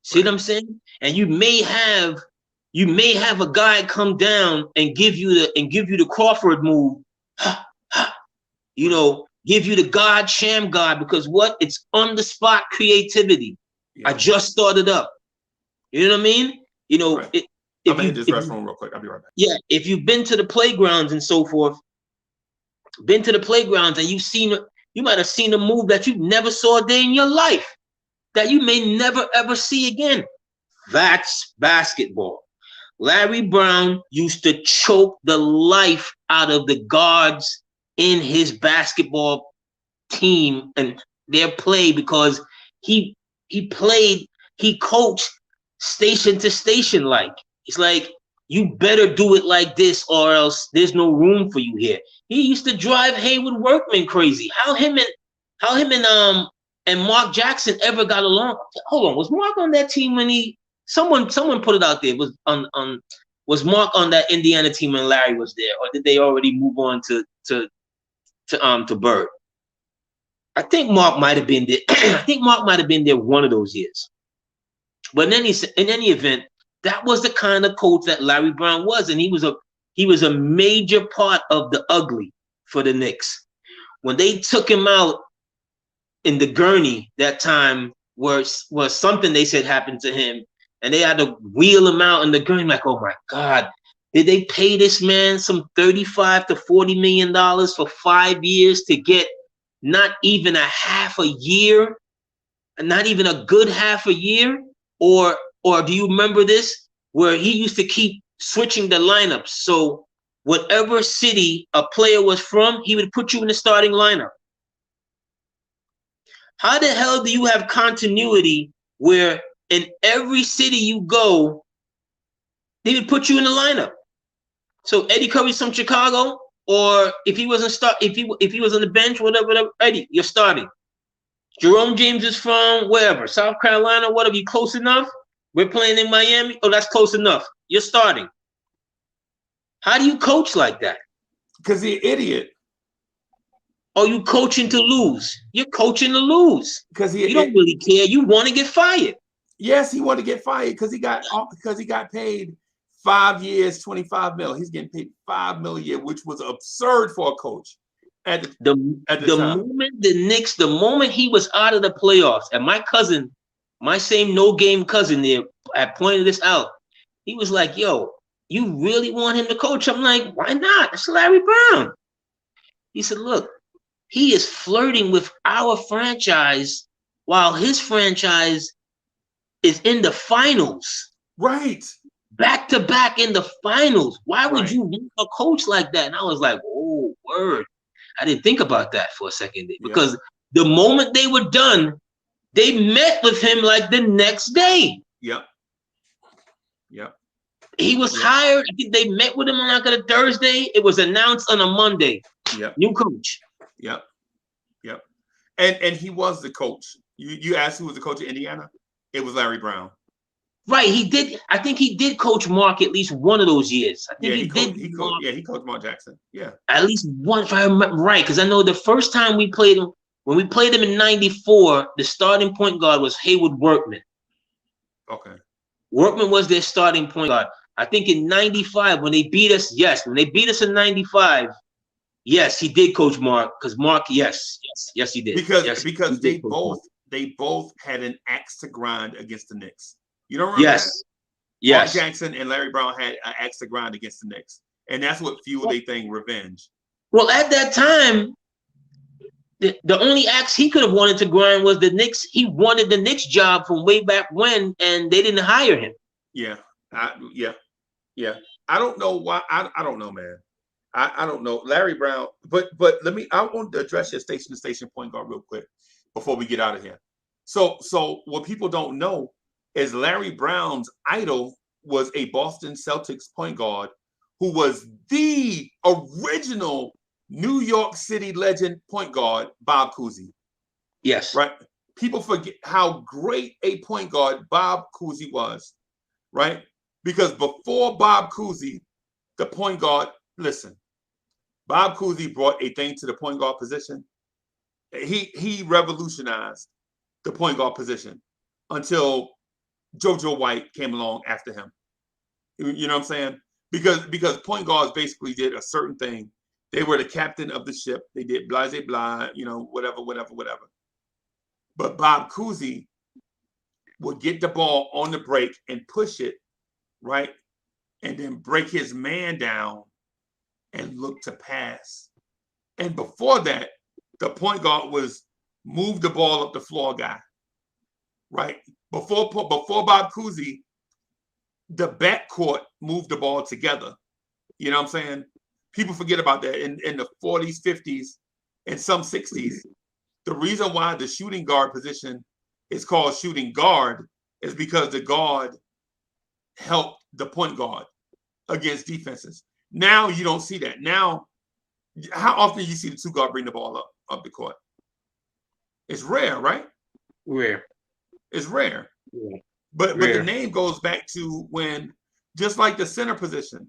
See what I'm saying? And you may have a guy come down and give you the Crawford move, you know, give you the God sham God, because what? It's on the spot creativity. Yeah. I just started up. You know what I mean? You know, I'm gonna hit this restroom real quick. I'll be right back. Yeah, if you've been to the playgrounds and so forth, and you might have seen a move that you never saw a day in your life, that you may never ever see again. That's basketball. Larry Brown used to choke the life out of the guards in his basketball team and their play, because he coached station to station. Like, it's like, you better do it like this or else there's no room for you here. He used to drive Haywood Workman crazy. How him and Mark Jackson ever got along? Hold on, was Mark on that team when someone put it out there? Was Mark on that Indiana team when Larry was there, or did they already move on to Bird? I think Mark might have been there. I think Mark might have been there one of those years. But in any event, that was the kind of coach that Larry Brown was, and he was a major part of the ugly for the Knicks. When they took him out in the gurney that time, was something they said happened to him, and they had to wheel him out in the gurney. Like, oh my God, did they pay this man some $35 to $40 million for 5 years to get not even a half a year, not even a good half a year? Or do you remember this, where he used to keep switching the lineups? So whatever city a player was from, he would put you in the starting lineup. How the hell do you have continuity where in every city you go, they would put you in the lineup? So Eddie Curry's from Chicago, or if he wasn't if he was on the bench, whatever, Eddie, you're starting. Jerome James is from wherever, South Carolina, whatever. You close enough? We're playing in Miami. Oh, that's close enough. You're starting. How do you coach like that? Because he's an idiot. Oh, you coaching to lose? You're coaching to lose. Because you don't really care. You want to get fired. Yes, he wanted to get fired because he got paid 5 years, $25 million. He's getting paid $5 million a year, which was absurd for a coach. At the moment the moment he was out of the playoffs, and my cousin, my same no game cousin there, I pointed this out. He was like, "Yo, you really want him to coach?" I'm like, "Why not? It's Larry Brown." He said, "Look, he is flirting with our franchise while his franchise is in the finals. Right. Back to back in the finals. Why would you want a coach like that?" And I was like, "Oh, word." I didn't think about that for a second because the moment they were done, they met with him like the next day. Yep. He was hired. I think they met with him on like a Thursday. It was announced on a Monday. Yep. New coach. Yep. And he was the coach. You asked who was the coach of Indiana? It was Larry Brown. Right, he did. I think he did coach Mark at least one of those years. I think he coached Mark Jackson. Yeah, at least one, if I remember right. Because I know the first time we played him, when we played him in '94, the starting point guard was Hayward Workman. Okay, Workman was their starting point guard. I think in '95 when they beat us, when they beat us in '95, yes, he did coach Mark. Because Mark, yes, he did. Because they both had an axe to grind against the Knicks. You don't remember that? Yes. Mark Jackson and Larry Brown had an axe to grind against the Knicks. And that's what fueled their thing, revenge. Well, at that time, the only axe he could have wanted to grind was the Knicks. He wanted the Knicks job from way back when, and they didn't hire him. Yeah. I don't know why. I don't know, man. I don't know. Larry Brown. But I want to address your station-to-station point guard real quick before we get out of here. So what people don't know is Larry Brown's idol was a Boston Celtics point guard who was the original New York City legend point guard, Bob Cousy. Yes. Right? People forget how great a point guard Bob Cousy was, right? Because before Bob Cousy, the point guard, listen, Bob Cousy brought a thing to the point guard position. He revolutionized the point guard position until JoJo White came along after him. You know what I'm saying? Because point guards basically did a certain thing. They were the captain of the ship. They did blase blah, whatever. But Bob Cousy would get the ball on the break and push it, right? And then break his man down and look to pass. And before that, the point guard was move the ball up the floor guy, right? Before Bob Cousy, the backcourt moved the ball together. You know what I'm saying? People forget about that in the 40s, 50s, and some 60s. The reason why the shooting guard position is called shooting guard is because the guard helped the point guard against defenses. Now you don't see that. Now, how often do you see the two guard bring the ball up the court? It's rare, right? Rare. It's rare. Yeah. But the name goes back to when, just like the center position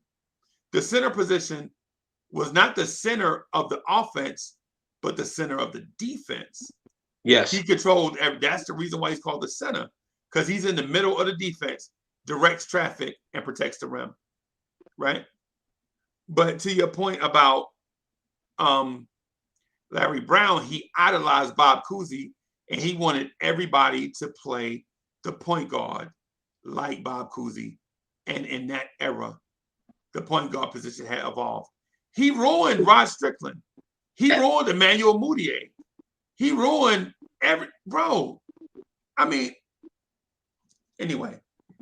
was not the center of the offense, but the center of the defense. Yes. He controlled. That's the reason why he's called the center, because he's in the middle of the defense, directs traffic, and protects the rim, right? But to your point about Larry Brown, he idolized Bob Cousy, and he wanted everybody to play the point guard like Bob Cousy. And in that era, the point guard position had evolved. He ruined Rod Strickland. He ruined Emmanuel Mudiay. He ruined bro. I mean, anyway,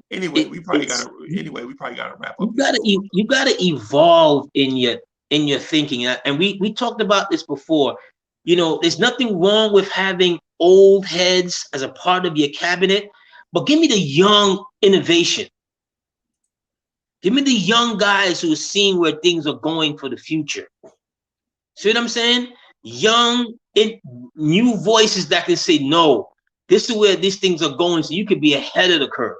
we probably gotta wrap up. You gotta evolve in your thinking. And we talked about this before. You know, there's nothing wrong with having old heads as a part of your cabinet, but give me the young innovation. Give me the young guys who are seeing where things are going for the future. See what I'm saying? Young, new voices that can say, no, this is where these things are going, so you could be ahead of the curve.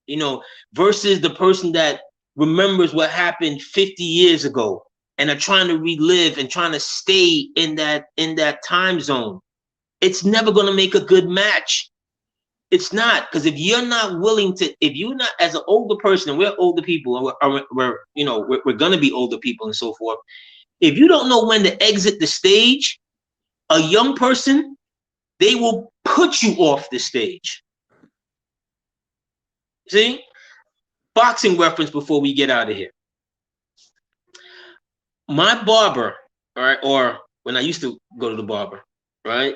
You know, versus the person that remembers what happened 50 years ago and are trying to relive and trying to stay in that time zone. It's never going to make a good match. It's not, because if you're not willing to, if you're not, as an older person, and we're older people, and we're going to be older people and so forth. If you don't know when to exit the stage, a young person, they will put you off the stage. See? Boxing reference before we get out of here. My barber, right, or when I used to go to the barber, right?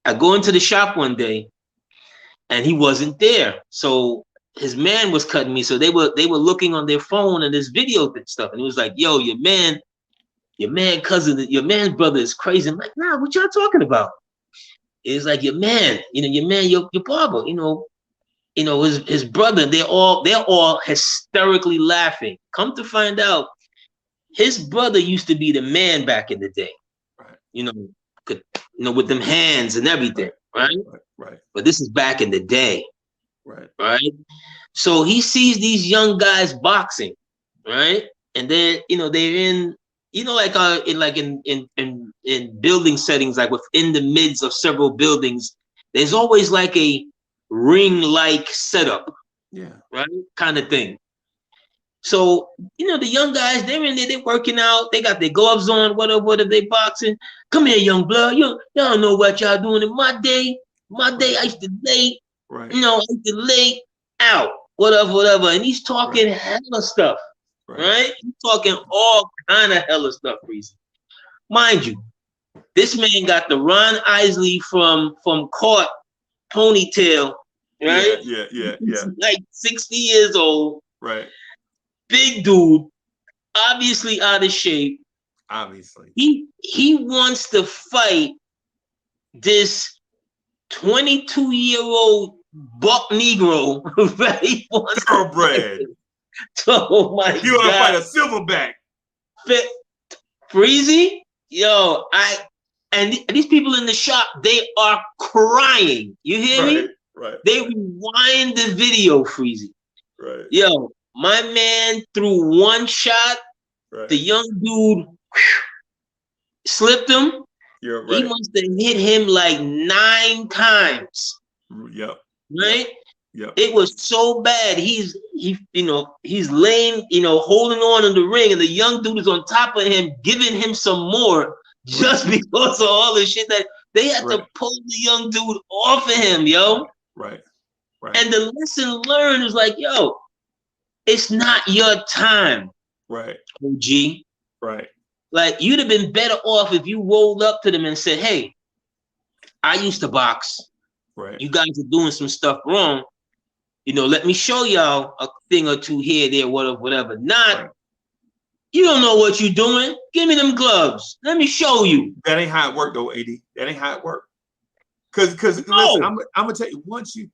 I go into the shop one day and he wasn't there. So his man was cutting me. So they were looking on their phone and this video and stuff. And he was like, yo, your man's brother is crazy. I'm like, nah, what y'all talking about? It's like your barber, his brother, they're all hysterically laughing. Come to find out, his brother used to be the man back in the day. Right. With them hands and everything, right? Right. But this is back in the day. Right. Right. So he sees these young guys boxing, right? And they're in, in building settings, like within the midst of several buildings, there's always like a ring-like setup. Yeah. Right? Kind of thing. So, the young guys, they're in there, they're working out, they got their gloves on, whatever, they boxing. Come here, young blood. Y'all don't know what y'all doing in my day. I used to lay, right. I used to lay out, whatever. And he's talking hella stuff, right? He's talking all kind of hella stuff, Reese. Mind you, this man got the Ron Isley from Court ponytail, right? Yeah. Like 60 years old. Right. Big dude, obviously out of shape. Obviously. He wants to fight this 22-year-old buck Negro, right? Thoroughbred. Oh my God. You want to fight a silverback. Freezy? Yo, and these people in the shop, they are crying. You hear me? Right. They rewind the video, Freezy. Right. Yo, my man threw one shot. Right. The young dude slipped him. You're right. He must have hit him like 9 times. Yep. Right? Yep. It was so bad. He's laying, holding on in the ring, and the young dude is on top of him, giving him some more just because of all the shit that they had to pull the young dude off of him, yo. Right. And the lesson learned is like, yo, it's not your time. Right. OG. Right. Like, you'd have been better off if you rolled up to them and said, hey, I used to box. Right. You guys are doing some stuff wrong. Let me show y'all a thing or two here, there, whatever. Not, you don't know what you're doing. Give me them gloves. Let me show you. That ain't how it worked, though, AD. That ain't how it worked. Because listen, I'm gonna tell you, once you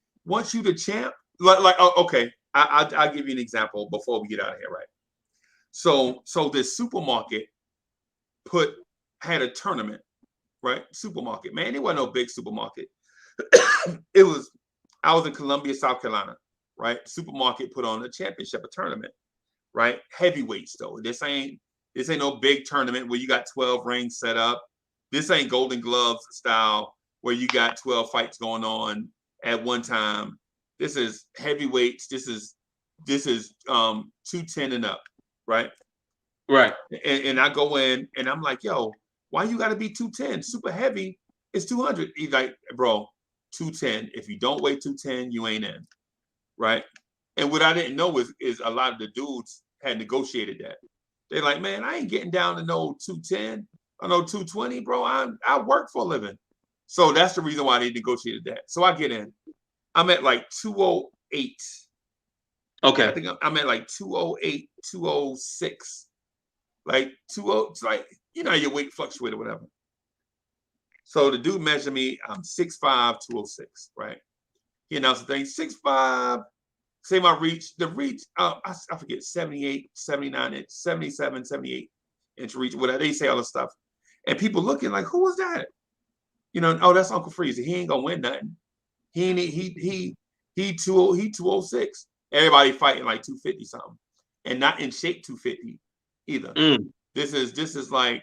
the champ, okay, I'll give you an example before we get out of here, right? So this supermarket had a tournament, right? Supermarket, man, it wasn't no big supermarket. I was in Columbia, South Carolina, right? Supermarket put on a championship, a tournament, right? Heavyweights though. This ain't no big tournament where you got 12 rings set up. This ain't Golden Gloves style where you got 12 fights going on at one time. This is heavyweights. This is 210 and up, right? Right. And I go in and I'm like, yo, why you got to be 210? Super heavy is 200. He's like, bro, 210. If you don't weigh 210, you ain't in, right? And what I didn't know is a lot of the dudes had negotiated that. They're like, man, I ain't getting down to no 210 or no 220, bro. I work for a living. So that's the reason why they negotiated that. So I get in. I'm at like 208. Okay. I think I'm at like 208, 206. Like 20, like, you know, your weight fluctuate or whatever. So the dude measured me, I'm 6'5", 206, right? He announced the thing, 6'5", say my reach, the reach, I forget, 78, 79 inch, 77, 78 inch reach, whatever, they say all the stuff. And people looking like, who was that? You know, oh, that's Uncle Freezy. He ain't gonna win nothing. He 206. Everybody fighting like 250 something. And not in shape 250 either. This is like,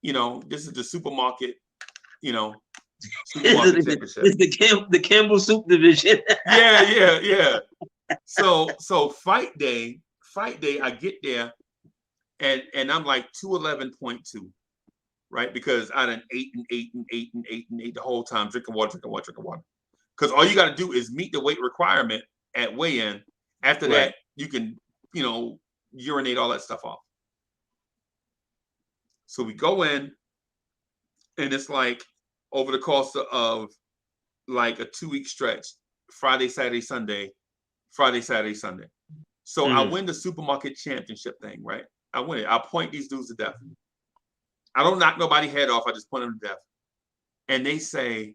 you know, this is the supermarket, you know, supermarket championship. It's the Campbell Soup division. yeah. So fight day, I get there and I'm like 211.2, right? Because I done ate the whole time, drinking water. Because all you got to do is meet the weight requirement at weigh-in. After that, you can, you know, urinate all that stuff off. So we go in, and it's like over the course of like a 2-week stretch, Friday, Saturday, Sunday. So I win the supermarket championship thing, right? I win it. I point these dudes to death. I don't knock nobody head off. I just point them to death. And they say,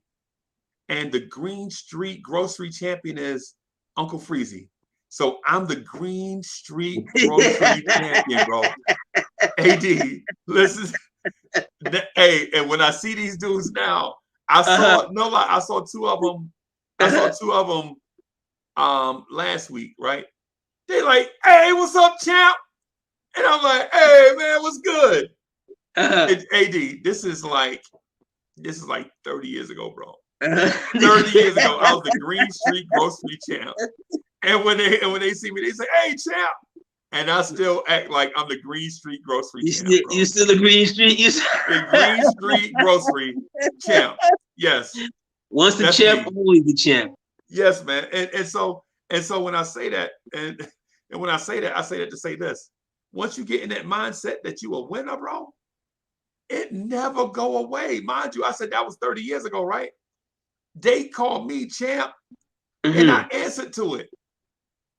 and the Green Street grocery champion is Uncle Freezy. So I'm the Green Street grocery champion, bro. AD, listen. Hey, and when I see these dudes now, I saw two of them. Last week, right? They like, hey, what's up, champ? And I'm like, hey, man, what's good? AD, this is like 30 years ago, bro. 30 years ago, I was the Green Street grocery champ. And when they see me, they say, hey, champ. And I still act like I'm the Green Street grocery champ. Bro. You still the Green Street? The Green Street grocery champ. Yes. Once the champ, always the champ. Yes, man. And so when I say that, and when I say that, I say that to say this. Once you get in that mindset that you a winner, bro, it never go away. Mind you, I said that was 30 years ago, right? They called me champ, and I answered to it.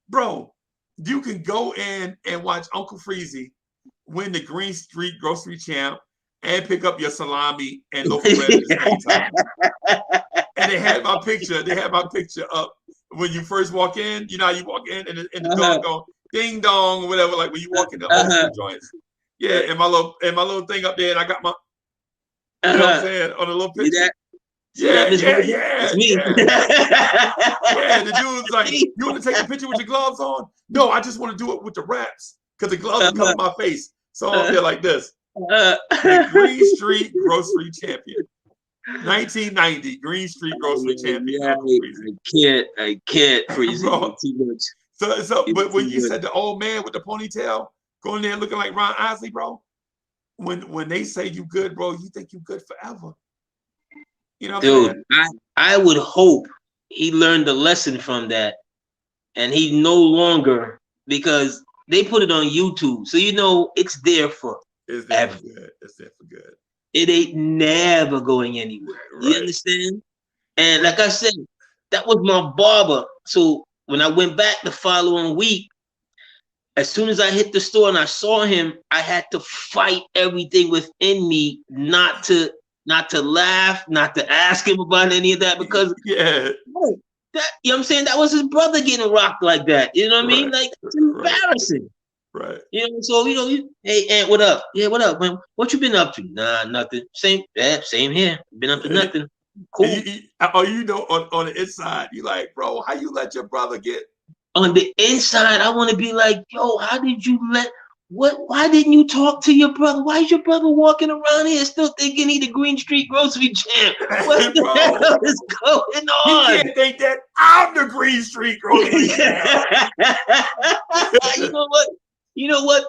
Bro, you can go in and watch Uncle Freezy win the Green Street grocery champ and pick up your salami and loaf of bread at the same time. And they had my picture. Up when you first walk in. You know how you walk in and the door go ding dong or whatever, like when you walk in the old school joints. Yeah, and my little thing up there, and I got my, you know what I'm saying, on a little picture. Yeah. Yeah, the dude's like, you want to take a picture with your gloves on? No, I just want to do it with the wraps because the gloves cover my face. So I'm there like this. The Green Street grocery champion. 1990 Green Street grocery champion. I can't freeze it too much. But when you said the old man with the ponytail going there looking like Ron Isley, bro, when they say you good, bro, you think you good forever. You know what I'm saying? I would hope he learned a lesson from that and he no longer, because they put it on YouTube. So, you know, it's there for ever. It's there for good. It ain't never going anywhere. Right. You understand? And like I said, that was my barber. So when I went back the following week, as soon as I hit the store and I saw him, I had to fight everything within me not to laugh, not to ask him about any of that, because that, you know what I'm saying? That was his brother getting rocked like that. You know what I mean? Like, it's embarrassing. Right. You know, so, you know, hey, Aunt, what up? Yeah, what up, man? What you been up to? Nah, nothing. Same here. Been up to nothing. Cool. You know, on the inside, you like, bro, how you let your brother get? On the inside, I want to be like, yo, how did you let Why didn't you talk to your brother? Why is your brother walking around here still thinking he the Green Street grocery champ? What the Bro, hell is going he on? can't think that I'm the Green Street grocery champ. You know what? You know what?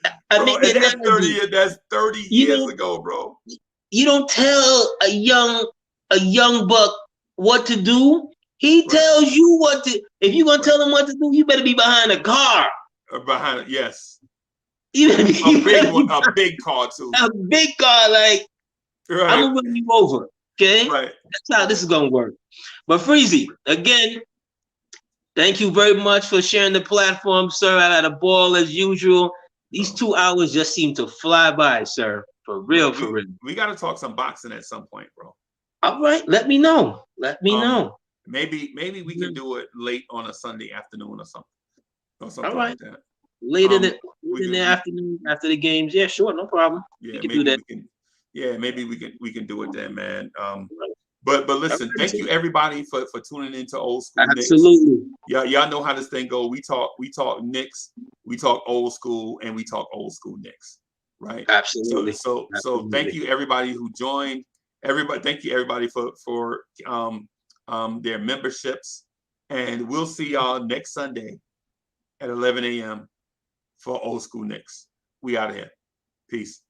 I Bro, make the and analogy. that's 30 You years know, ago, bro. you don't tell a young buck what to do. He Right. tells you what to. If you're gonna Right. tell him what to do, you better be behind a car. Behind it, yes. You better be, A big one, a big car too. a big car. Like Right. I'm gonna run you over. Okay, right. That's how this is gonna work. But Freezy, again, thank you very much for sharing the platform, sir. I had a ball as usual. These 2 hours just seem to fly by, sir. For real, for real. We got to talk some boxing at some point, bro. All right, let me know. Let me know. Maybe we can do it late on a Sunday afternoon or something All right. like that. Late in the afternoon after the games. Yeah, sure, no problem. Yeah, we can do that. Maybe we can do it then, man. But listen, thank you everybody for tuning into Old School Knicks. Absolutely. Y'all know how this thing go. We talk Knicks, we talk old school, and we talk old school Knicks, right? Absolutely. So thank you everybody who joined. Thank you everybody for their memberships, and we'll see y'all next Sunday at 11 a.m. for Old School Knicks. We out of here. Peace.